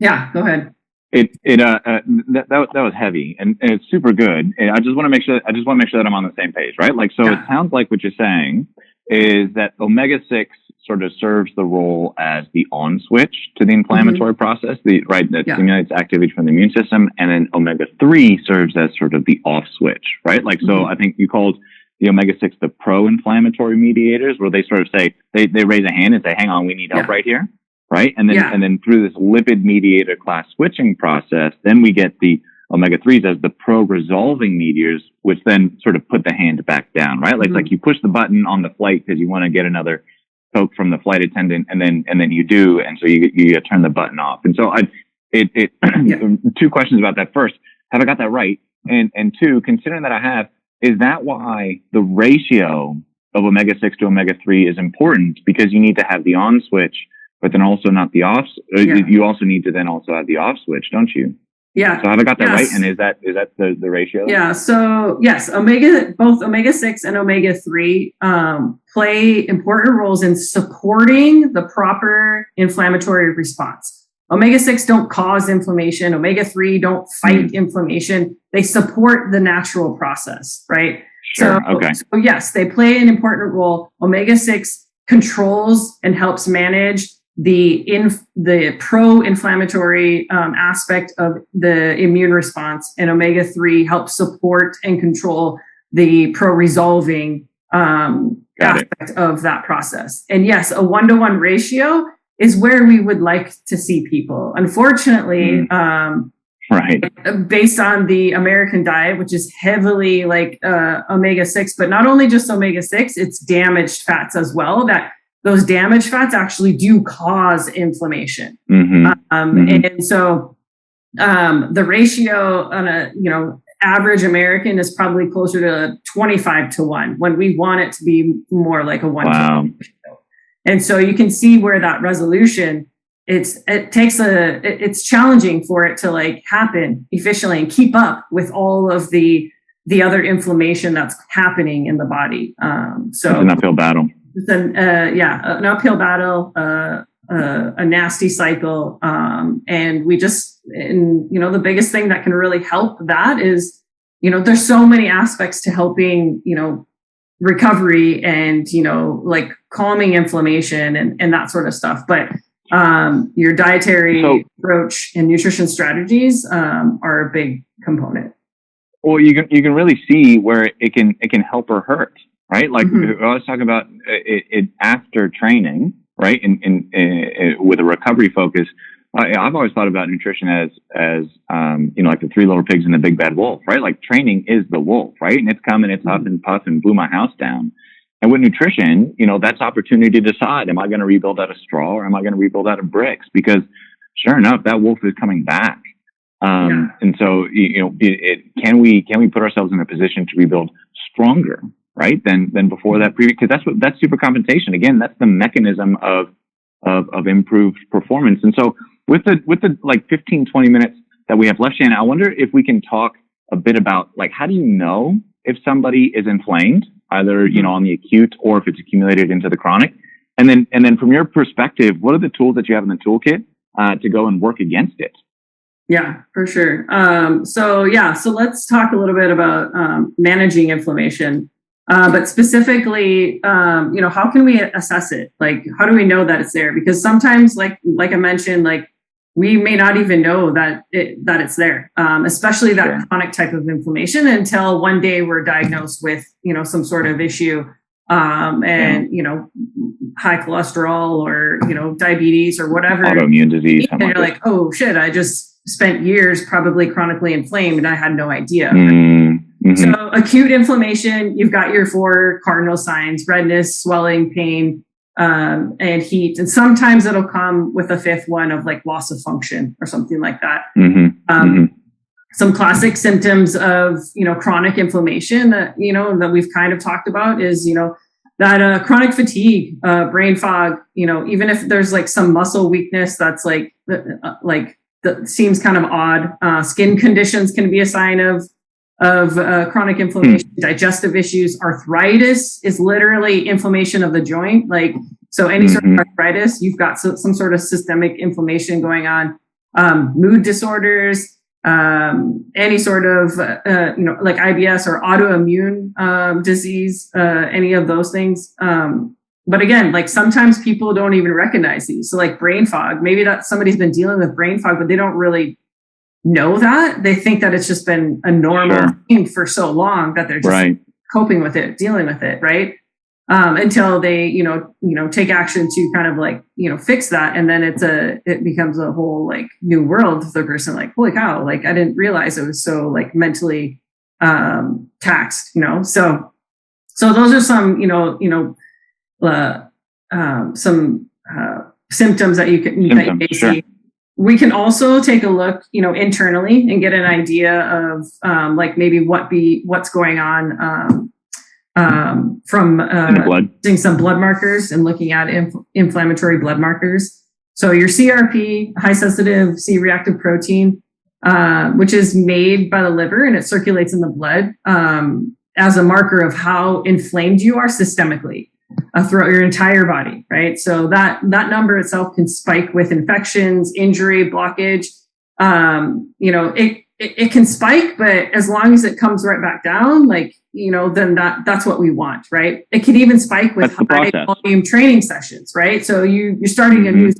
Yeah, go ahead. That was heavy and it's super good. And I just want to make sure that I'm on the same page, right? Like, so it sounds like what you're saying is that omega-6 sort of serves the role as the on switch to the inflammatory process, that stimulates activity from the immune system, and then omega-3 serves as sort of the off switch, right? Like, so I think you called the omega-6 the pro-inflammatory mediators, where they sort of say they raise a hand and say, "Hang on, we need help right here." Right. And then through this lipid mediator class switching process, then we get the omega-3s as the pro-resolving mediators, which then sort of put the hand back down, right? Like you push the button on the flight because you want to get another Coke from the flight attendant, and then you do. And so you turn the button off. And so two questions about that. First, have I got that right? And two, considering that I have, is that why the ratio of omega-6 to omega-3 is important? Because you need to have the on switch, but then also not the off. You also need to then also have the off switch, don't you? Yeah. So have I got that right? And is that the ratio? Yeah. So yes, both omega-6 and omega-3 play important roles in supporting the proper inflammatory response. Omega-6 don't cause inflammation. Omega-3 don't fight inflammation. They support the natural process, right? Sure. So yes, they play an important role. Omega-6 controls and helps manage the pro-inflammatory aspect of the immune response, and omega-3 helps support and control the pro-resolving aspect of that process. And yes, a 1-to-1 ratio is where we would like to see people. Unfortunately, based on the American diet, which is heavily like omega-6, but not only just omega-6, it's damaged fats as well, that those damaged fats actually do cause inflammation. And so the ratio on a average American is probably closer to 25-to-1 when we want it to be more like a 1-to-1 ratio. And so you can see where that resolution, it's challenging for it to like happen efficiently and keep up with all of the other inflammation that's happening in the body. So it's an uphill battle. It's an uphill battle, a nasty cycle. And the biggest thing that can really help that is, there's so many aspects to helping, recovery and, like calming inflammation and that sort of stuff. But your dietary approach and nutrition strategies are a big component. Well, you can really see where it can help or hurt. Right, like I was talking about it after training, right? And with a recovery focus, I've always thought about nutrition as like the 3 little pigs and the big bad wolf, right? Like training is the wolf, right? And it's coming, it's huff and puff and blew my house down. And with nutrition, that's opportunity to decide: am I going to rebuild out of straw or am I going to rebuild out of bricks? Because sure enough, that wolf is coming back. And so can we put ourselves in a position to rebuild stronger? Right, than before that previous, because that's supercompensation. Again, that's the mechanism of improved performance. And so with the like 15, 20 minutes that we have left, Shannon, I wonder if we can talk a bit about like, how do you know if somebody is inflamed, either on the acute or if it's accumulated into the chronic? And then from your perspective, what are the tools that you have in the toolkit to go and work against it? Yeah, for sure. So let's talk a little bit about managing inflammation. But specifically, how can we assess it? Like, how do we know that it's there? Because sometimes, like I mentioned, like we may not even know that it's there, especially that chronic type of inflammation, until one day we're diagnosed with, some sort of issue, and high cholesterol or diabetes or whatever, autoimmune disease. And you're like, oh shit, I just spent years probably chronically inflamed and I had no idea. So acute inflammation, you've got your 4 cardinal signs: redness, swelling, pain, and heat. And sometimes it'll come with a 5th one of like loss of function or something like that. Some classic symptoms of, chronic inflammation that, that we've kind of talked about is, that chronic fatigue, brain fog, even if there's like some muscle weakness that's like that seems kind of odd. Skin conditions can be a sign of chronic inflammation. Digestive issues. Arthritis is literally inflammation of the joint. Like, so any sort of arthritis, you've got some sort of systemic inflammation going on. mood disorders, any sort of, like IBS or autoimmune disease, any of those things. But again, like sometimes people don't even recognize these. So like brain fog, maybe that somebody's been dealing with brain fog, but they don't really know that. They think that it's just been a normal thing for so long that they're just coping with it, dealing with it, right? Until they, take action to kind of like, fix that. And then it becomes a whole like new world for the person. Like, holy cow, like I didn't realize it was so like mentally taxed, So those are some, some symptoms that you may see. We can also take a look, internally and get an idea of like maybe what's going on from doing some blood markers and looking at inflammatory blood markers. So your CRP, high sensitive C-reactive protein, which is made by the liver and it circulates in the blood as a marker of how inflamed you are systemically throughout your entire body, right? So that number itself can spike with infections, injury, blockage. It can spike, but as long as it comes right back down, like, then that's what we want, right? It can even spike with high volume training sessions, right? So you're starting a new,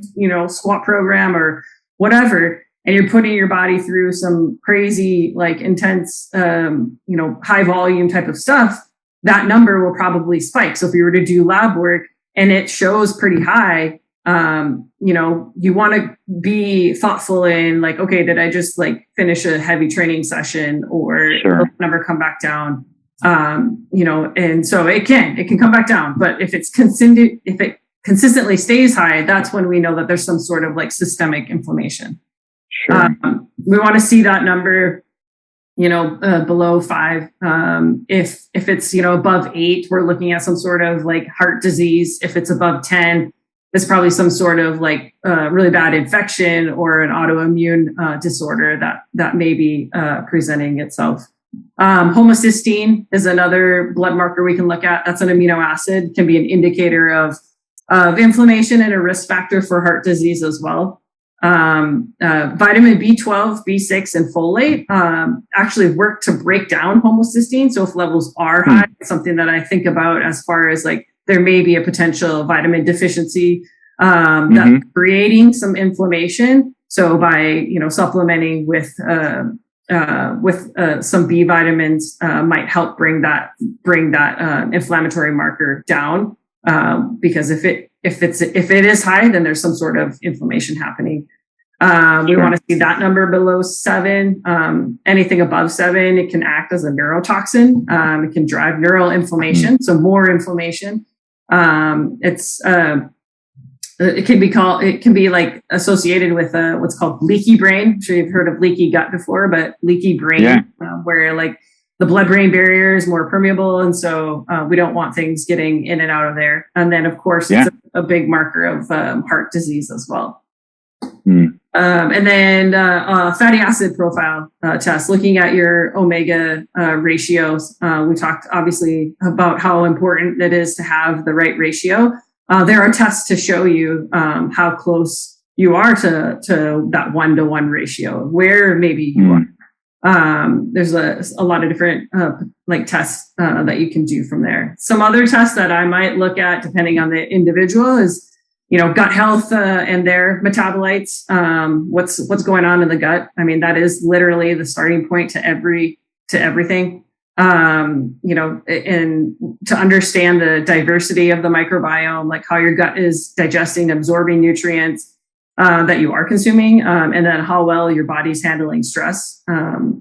squat program or whatever, and you're putting your body through some crazy, like intense, high volume type of stuff. That number will probably spike. So if you were to do lab work and it shows pretty high, you want to be thoughtful in like, okay, did I just like finish a heavy training session or will the number come back down? And so it can come back down, but if it consistently stays high, that's when we know that there's some sort of like systemic inflammation. We want to see that number, below 5. If it's, above 8, we're looking at some sort of like heart disease. If it's above 10, it's probably some sort of like really bad infection or an autoimmune disorder that may be presenting itself. Homocysteine is another blood marker we can look at. That's an amino acid, can be an indicator of inflammation and a risk factor for heart disease as well. Vitamin B12, B6, and folate actually work to break down homocysteine. So if levels are high, it's something that I think about as far as like there may be a potential vitamin deficiency that's creating some inflammation. So by supplementing with some B vitamins might help bring that inflammatory marker down. Because if it is high, then there's some sort of inflammation happening. We want to see that number below 7. Anything above 7, it can act as a neurotoxin. It can drive neural inflammation, so more inflammation. It can be like associated with what's called leaky brain. I'm sure you've heard of leaky gut before, but leaky brain, where like the blood-brain barrier is more permeable. And so we don't want things getting in and out of there. And then, of course, it's a big marker of heart disease as well. And then fatty acid profile test, looking at your omega ratios. We talked obviously about how important it is to have the right ratio. There are tests to show you how close you are to that 1-to-1 ratio, where maybe you are. There's a lot of different like tests that you can do from there. Some other tests that I might look at, depending on the individual, is gut health and their metabolites. What's going on in the gut? I mean, that is literally the starting point to everything. And to understand the diversity of the microbiome, like how your gut is digesting, absorbing nutrients that you are consuming, and then how well your body's handling stress.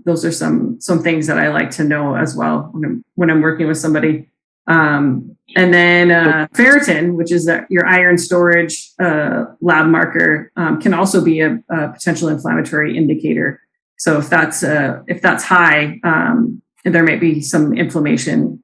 Those are some things that I like to know as well when I'm working with somebody. And then ferritin, which is your iron storage lab marker, can also be a potential inflammatory indicator. So if that's high, there may be some inflammation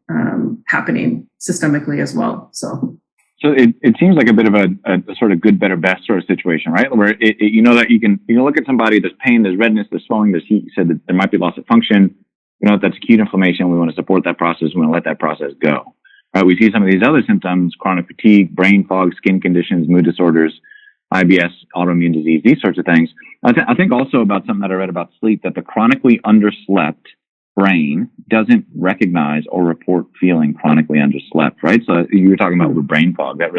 happening systemically as well. So it seems like a bit of a sort of good, better, best sort of situation, right? Where that you can look at somebody, there's pain, there's redness, there's swelling, there's heat. You said that there might be loss of function. That's acute inflammation. We want to support that process. We want to let that process go. Right? We see some of these other symptoms: chronic fatigue, brain fog, skin conditions, mood disorders. IBS, autoimmune disease, these sorts of things. I think also about something that I read about sleep, that the chronically underslept brain doesn't recognize or report feeling chronically underslept, right? So you were talking about with brain fog, that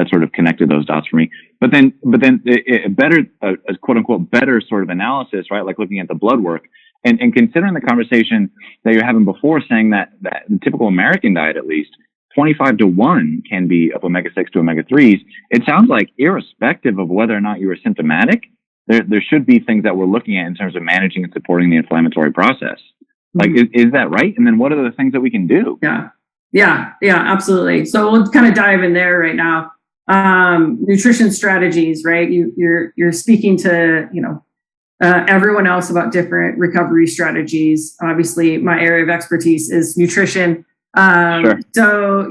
sort of connected those dots for me. But then better, a quote unquote better sort of analysis, right? Like looking at the blood work and considering the conversation that you're having before, saying that the typical American diet, at least 25-1 can be of omega-6 to omega-3s. It sounds like irrespective of whether or not you are symptomatic, there should be things that we're looking at in terms of managing and supporting the inflammatory process. Like, is that right? And then what are the things that we can do? Yeah, absolutely. So we'll kind of dive in there right now. Nutrition strategies, right? You're speaking to, everyone else about different recovery strategies. Obviously, my area of expertise is nutrition. Sure. So,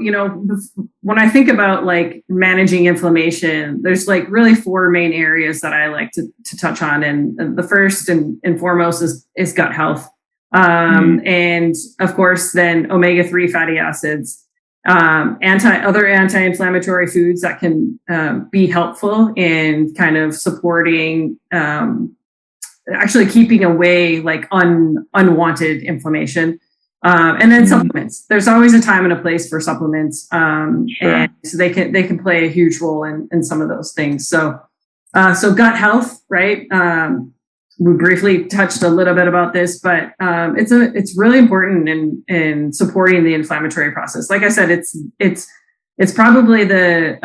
when I think about like managing inflammation, there's like really four main areas that I like to touch on. And the first and foremost is gut health. And of course, then omega-3 fatty acids, other anti-inflammatory foods that can be helpful in kind of supporting, actually keeping away like unwanted inflammation. And then supplements. There's always a time and a place for supplements. Sure. And so they can play a huge role in some of those things. So gut health, right? We briefly touched a little bit about this, but it's really important in supporting the inflammatory process. Like I said, it's probably the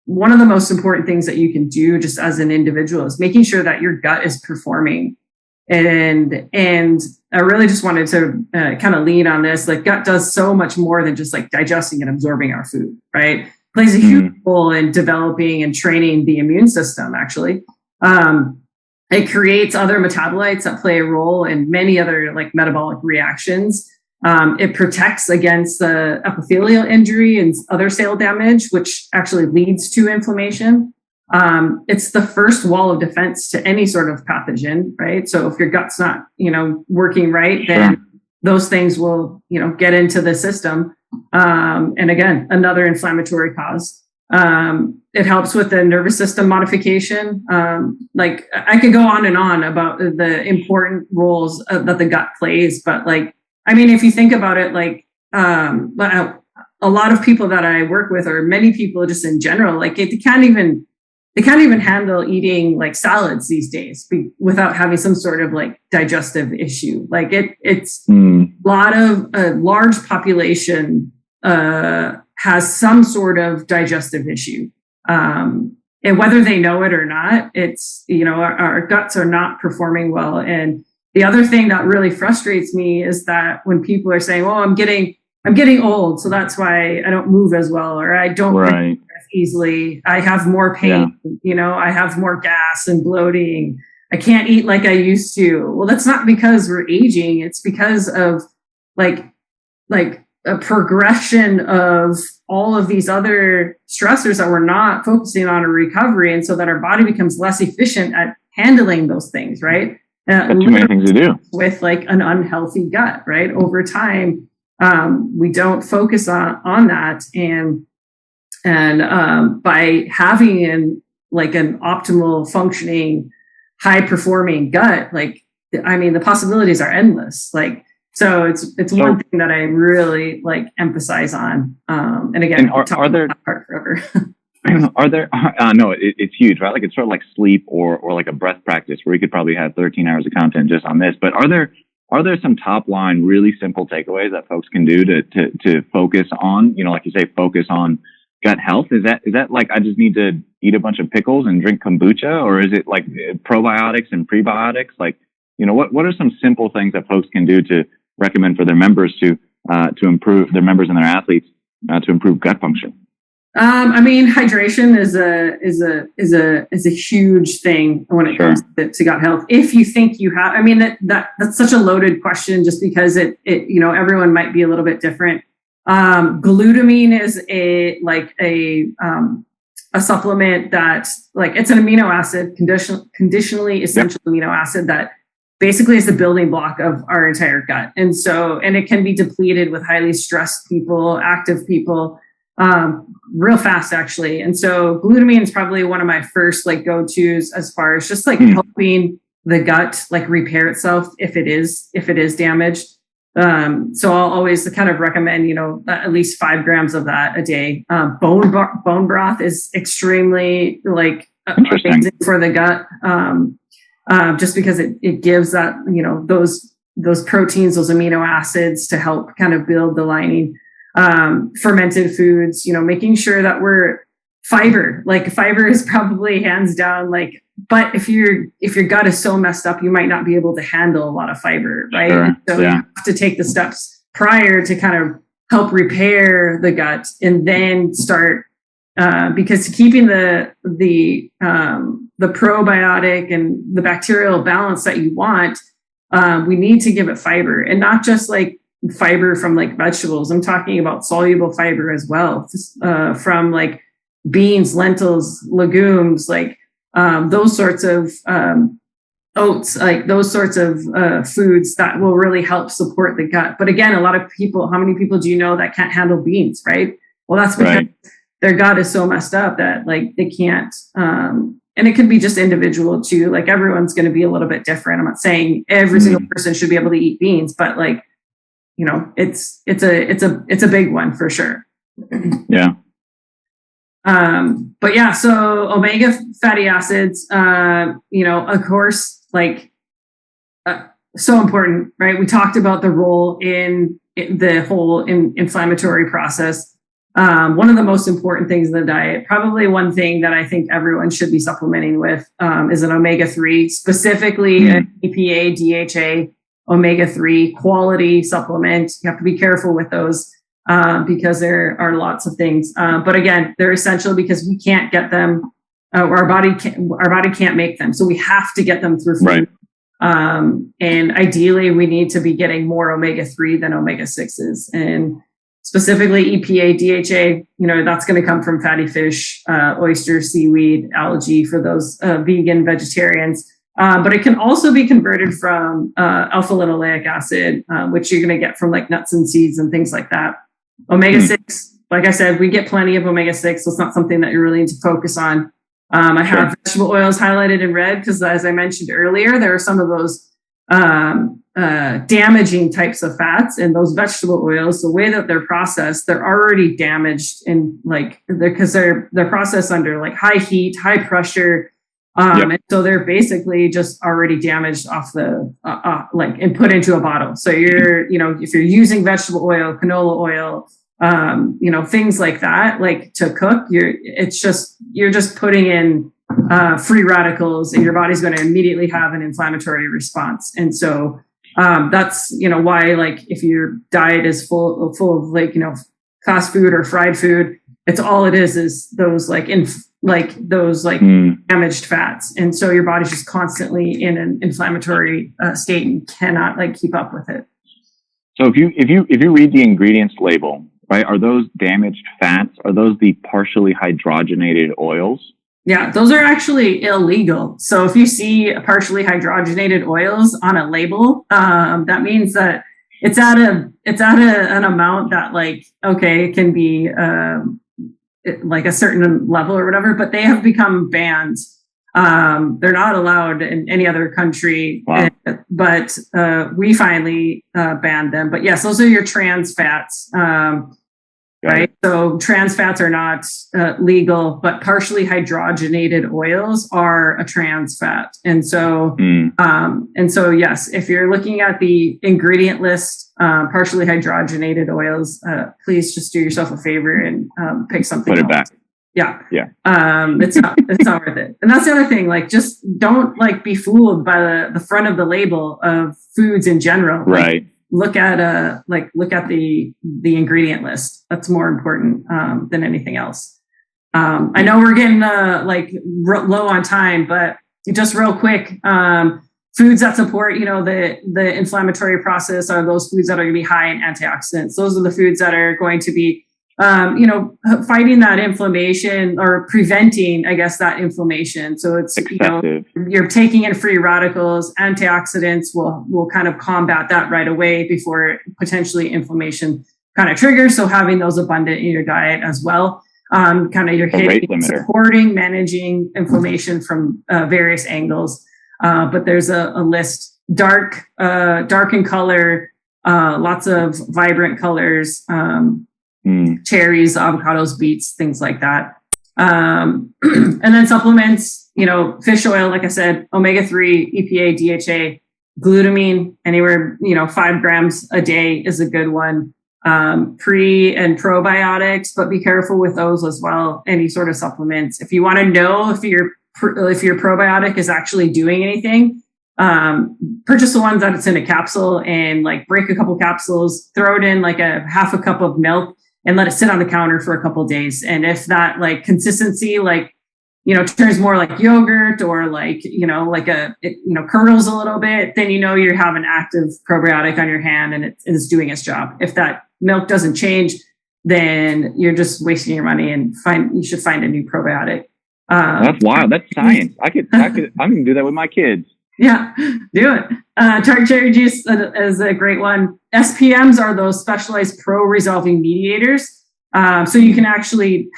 one of the most important things that you can do just as an individual is making sure that your gut is performing. And I really just wanted to kind of lean on this. Like gut does so much more than just like digesting and absorbing our food, right? It plays a huge role in developing and training the immune system, actually. It creates other metabolites that play a role in many other like metabolic reactions. It protects against the epithelial injury and other cell damage, which actually leads to inflammation. It's the first wall of defense to any sort of pathogen, right? So if your gut's not, working right, then those things will, get into the system. And again, another inflammatory cause. It helps with the nervous system modification. Like I could go on and on about the important roles that the gut plays, but if you think about it, a lot of people that I work with, or many people just in general, they can't even handle eating like salads these days without having some sort of like digestive issue. Like it's a large population has some sort of digestive issue. And whether they know it or not, it's, our guts are not performing well. And the other thing that really frustrates me is that when people are saying, "Oh, I'm getting old, so that's why I don't move as well, or I don't breathe as easily. I have more pain, I have more gas and bloating. I can't eat like I used to." Well, that's not because we're aging. It's because of like a progression of all of these other stressors that we're not focusing on in recovery. And so that our body becomes less efficient at handling those things, right? Got too many things to do with like an unhealthy gut, right? Over time, we don't focus on that. And by having an optimal functioning, high performing gut, the possibilities are endless. So it's one thing that I really emphasize on. And again, are there part forever. It's huge, right? It's sort of like sleep or like a breath practice where we could probably have 13 hours of content just on this. But are there some top line, really simple takeaways that folks can do to focus on, like you say, focus on gut health? Is that like, I just need to eat a bunch of pickles and drink kombucha, or is it like probiotics and prebiotics? What are some simple things that folks can do to recommend for their members to improve their members and their athletes to improve gut function? Hydration is a huge thing when it comes to gut health. If you think you have, that's such a loaded question just because it everyone might be a little bit different. Glutamine is a supplement that it's an amino acid, conditionally essential amino acid that basically is the building block of our entire gut. And it can be depleted with highly stressed people, active people. real fast actually. And so glutamine is probably one of my first like go-tos as far as just like helping the gut like repair itself if it is damaged. So I'll always kind of recommend, at least 5 grams of that a day. Bone broth is extremely like amazing for the gut. Just because it gives that, those proteins, those amino acids to help kind of build the lining. Fermented foods, making sure that we're fiber is probably hands down, but if your gut is so messed up, you might not be able to handle a lot of fiber, right? Sure. So you have to take the steps prior to kind of help repair the gut and then start, because keeping the probiotic and the bacterial balance that you want, we need to give it fiber, and not just like fiber from like vegetables. I'm talking about soluble fiber as well, from like beans, lentils, legumes, like those sorts of oats, like those sorts of foods that will really help support the gut. But again, a lot of people, how many people do you know that can't handle beans, right? Well, that's because their gut is so messed up that like they can't. And it could be just individual too. Like everyone's going to be a little bit different. I'm not saying every single person should be able to eat beans, but like, it's a big one for sure. Yeah. But yeah, so omega fatty acids, of course, like, so important, right? We talked about the role in the whole inflammatory process. One of the most important things in the diet, probably one thing that I think everyone should be supplementing with, is an omega-3, specifically an EPA, DHA, omega-3 quality supplement. You have to be careful with those because there are lots of things. But again, they're essential because we can't get them. Our body can't make them, so we have to get them through food. Right. And ideally, we need to be getting more omega-3 than omega-6s, and specifically EPA, DHA. That's going to come from fatty fish, oysters, seaweed, algae for those vegan vegetarians. But it can also be converted from alpha linoleic acid, which you're going to get from like nuts and seeds and things like that. Omega-6, like I said, we get plenty of omega-6, so it's not something that you really need to focus on. I have vegetable oils highlighted in red because, as I mentioned earlier, there are some of those damaging types of fats in those vegetable oils. The way that they're processed, they're already damaged in because they're processed under like high heat, high pressure. And so they're basically just already damaged off the, and put into a bottle. So if you're using vegetable oil, canola oil, things like that, like to cook, you're just putting in, free radicals, and your body's going to immediately have an inflammatory response. And so, that's, why, like, if your diet is full of fast food or fried food, it's all it is those damaged fats. And so your body's just constantly in an inflammatory state and cannot keep up with it. So if you read the ingredients label, right, are those damaged fats? Are those the partially hydrogenated oils? Yeah, those are actually illegal. So if you see partially hydrogenated oils on a label, that means that it's at an amount that it can be like a certain level or whatever, but they have become banned. They're not allowed in any other country, wow. But we finally banned them. But yes, those are your trans fats, right? So trans fats are not legal, but partially hydrogenated oils are a trans fat. And so, yes, if you're looking at the ingredient list, partially hydrogenated oils, please just do yourself a favor and pick something Put it else. back. Yeah. Yeah. It's not worth it. And that's the other thing, just don't be fooled by the front of the label of foods in general. Right. Look at the ingredient list. That's more important than anything else. I know we're getting low on time, but just real quick, foods that support the inflammatory process are those foods that are going to be high in antioxidants. Those are the foods that are going to be fighting that inflammation or preventing, I guess, that inflammation. So it's, you're taking in free radicals, antioxidants will kind of combat that right away before potentially inflammation kind of triggers. So having those abundant in your diet as well. Kind of you're hitting, supporting, managing inflammation from various angles. But there's a list, dark in color, lots of vibrant colors, cherries, avocados, beets, things like that. And then supplements, fish oil, like I said, omega-3, EPA, DHA, glutamine, anywhere, 5 grams a day is a good one. Pre and probiotics, but be careful with those as well. Any sort of supplements. If you want to know if your probiotic is actually doing anything, purchase the ones that it's in a capsule and like break a couple capsules, throw it in like a half a cup of milk and let it sit on the counter for a couple of days. And if that like consistency, turns more like yogurt or curdles a little bit, then you have an active probiotic on your hand and it's doing its job. If that milk doesn't change, then you're just wasting your money and you should find a new probiotic. That's wild. That's science. I'm going to do that with my kids. Yeah, do it. Tart cherry juice is a great one. SPMs are those specialized pro-resolving mediators. So you can actually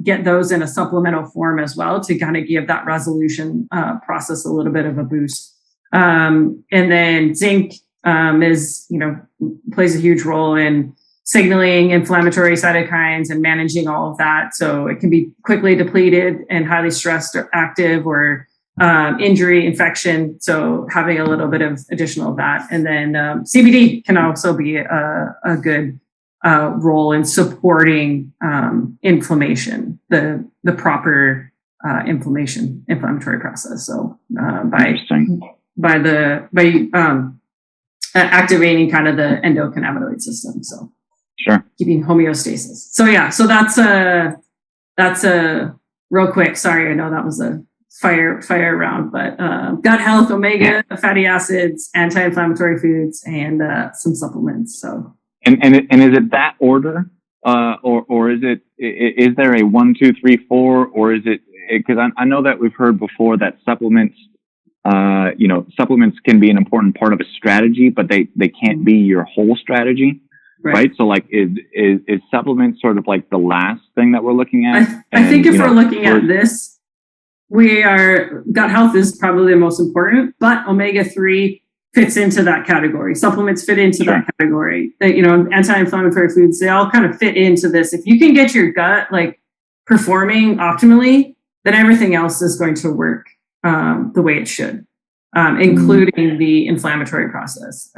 get those in a supplemental form as well to kind of give that resolution process a little bit of a boost. And then zinc plays a huge role in signaling inflammatory cytokines and managing all of that. So it can be quickly depleted and highly stressed or active or injury, infection. So having a little bit of additional of that. And then CBD can also be a good role in supporting inflammation, the proper inflammatory process. So by activating kind of the endocannabinoid system. So sure, keeping homeostasis. So yeah, so that's a real quick. Sorry, I know that was a fire round, but gut health, omega fatty acids, anti-inflammatory foods, and some supplements. So. And is it that order, or is there a 1, 2, 3, 4, or is it, because I know that we've heard before that supplements can be an important part of a strategy, but they can't be your whole strategy, right? So like, is supplements sort of like the last thing that we're looking at? I think if we're looking at this, gut health is probably the most important, but omega-3 fits into that category. Supplements fit into that category. Anti-inflammatory foods, they all kind of fit into this. If you can get your gut like performing optimally, then everything else is going to work the way it should, including the inflammatory process.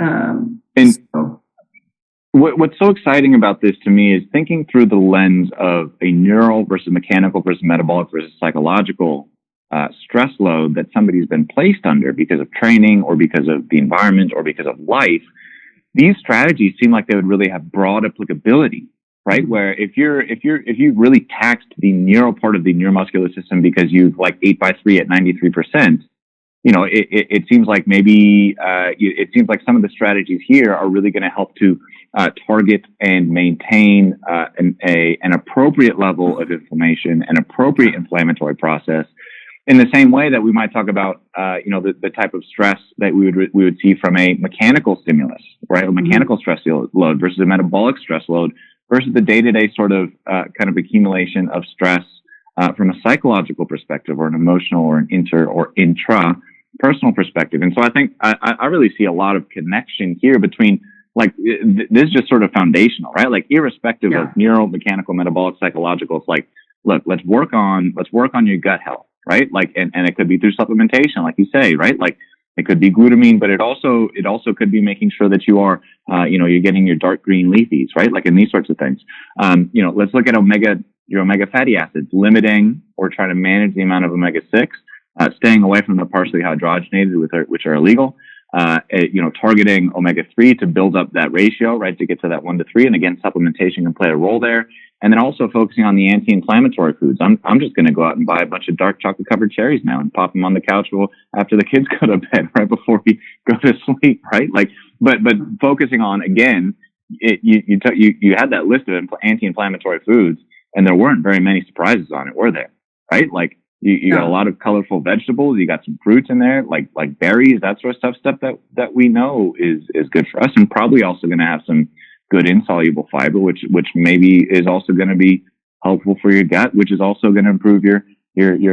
What's so exciting about this to me is thinking through the lens of a neural versus mechanical versus metabolic versus psychological stress load that somebody's been placed under because of training or because of the environment or because of life. These strategies seem like they would really have broad applicability, right? Where if you really taxed the neural part of the neuromuscular system because you've like 8x3 at 93%, it seems like maybe it seems like some of the strategies here are really going to help to target and maintain an appropriate level of inflammation, an appropriate inflammatory process. In the same way that we might talk about, the type of stress that we would see from a mechanical stimulus, right? A mechanical stress load versus a metabolic stress load versus the day-to-day sort of kind of accumulation of stress from a psychological perspective or an emotional or an intra-personal perspective. And so I think I really see a lot of connection here between like this is just sort of foundational, right? Like irrespective of neural, mechanical, metabolic, psychological, it's like, look, let's work on your gut health. Right? Like, and it could be through supplementation, like you say, right? Like it could be glutamine, but it also could be making sure that you are, you're getting your dark green leafies, right? Like in these sorts of things. Let's look at your omega fatty acids, limiting or trying to manage the amount of omega-6, staying away from the partially hydrogenated, which are illegal, targeting omega-3 to build up that ratio, right? To get to that 1 to 3. And again, supplementation can play a role there. And then also focusing on the anti-inflammatory foods. I'm just going to go out and buy a bunch of dark chocolate covered cherries now and pop them on the couch after the kids go to bed, right before we go to sleep, right? Like, but focusing on again, you had that list of anti-inflammatory foods, and there weren't very many surprises on it, were there? Right? Like you got a lot of colorful vegetables. You got some fruits in there, like berries, that sort of stuff that we know is good for us, and probably also going to have some good insoluble fiber, which maybe is also going to be helpful for your gut, which is also going to improve your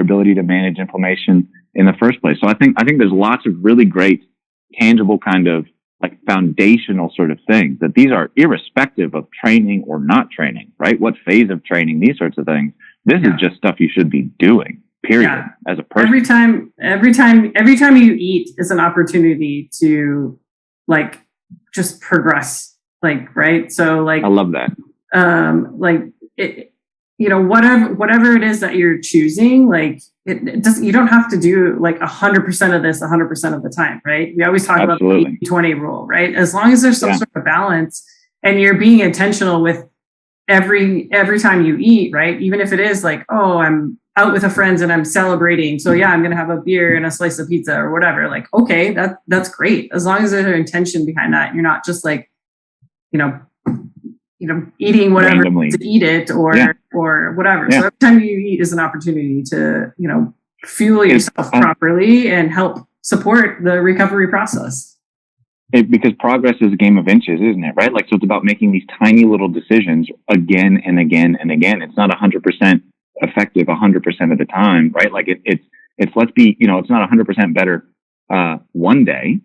ability to manage inflammation in the first place. So I think there's lots of really great, tangible kind of like foundational sort of things that these are irrespective of training or not training, right? What phase of training, these sorts of things. This is just stuff you should be doing, period, as a person. Every time you eat is an opportunity to like just progress, like, right? So like, I love that. Like it, you know, whatever it is that you're choosing, like it doesn't, you don't have to do like 100% of this 100% of the time, right? We always talk about the 80-20 rule, right? As long as there's some sort of balance and you're being intentional with every time you eat, right? Even if it is like, oh, I'm out with a friend and I'm celebrating, so yeah, I'm gonna have a beer and a slice of pizza or whatever. Like, okay, that's great. As long as there's an intention behind that, you're not just like, you know, eating whatever randomly to eat it or whatever. So every time you eat is an opportunity to, you know, fuel yourself properly and help support the recovery process. Because progress is a game of inches, isn't it? Right? Like, so it's about making these tiny little decisions again and again and again. It's not 100% effective 100% of the time, right? Like it's let's be, you know, it's not 100% better one day.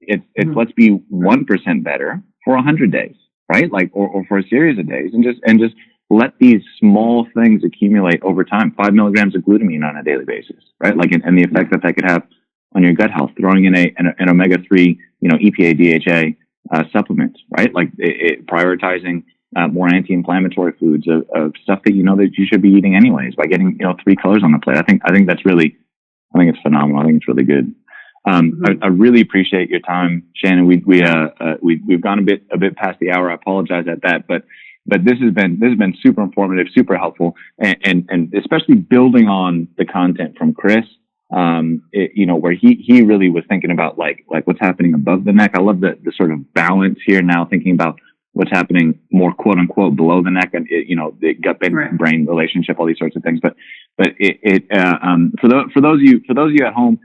It's let's be 1% better for 100 days, right? Like, or for a series of days, and just let these small things accumulate over time. 5 milligrams of glutamine on a daily basis, right? Like, and the effect that could have on your gut health. Throwing in an omega-3, you know, EPA, DHA supplement, right? Like prioritizing more anti-inflammatory foods of stuff that you know that you should be eating anyways, by getting, you know, 3 colors on the plate. I think that's really, I think it's phenomenal. I think it's really good. I really appreciate your time, Shannon. We've gone a bit past the hour. I apologize at that, but this has been super informative, super helpful, and especially building on the content from Chris. You know, where he really was thinking about like what's happening above the neck. I love the sort of balance here now, thinking about what's happening more quote unquote below the neck, and you know, the gut brain relationship, all these sorts of things. But for those of you at home,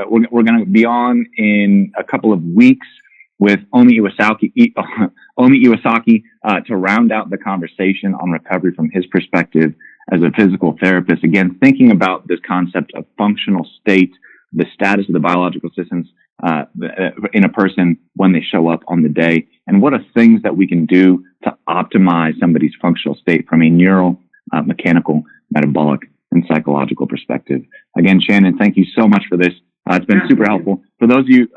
we're going to be on in a couple of weeks with Omi Iwasaki to round out the conversation on recovery from his perspective as a physical therapist. Again, thinking about this concept of functional state, the status of the biological systems in a person when they show up on the day, and what are things that we can do to optimize somebody's functional state from a neural, mechanical, metabolic, and psychological perspective. Again, Shannon, thank you so much for this. It's been super helpful. For those of you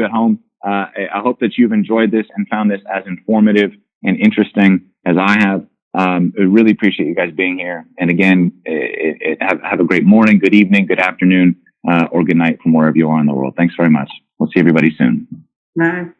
at home, I hope that you've enjoyed this and found this as informative and interesting as I have. I really appreciate you guys being here. And again, have a great morning, good evening, good afternoon, or good night from wherever you are in the world. Thanks very much. We'll see everybody soon. Bye.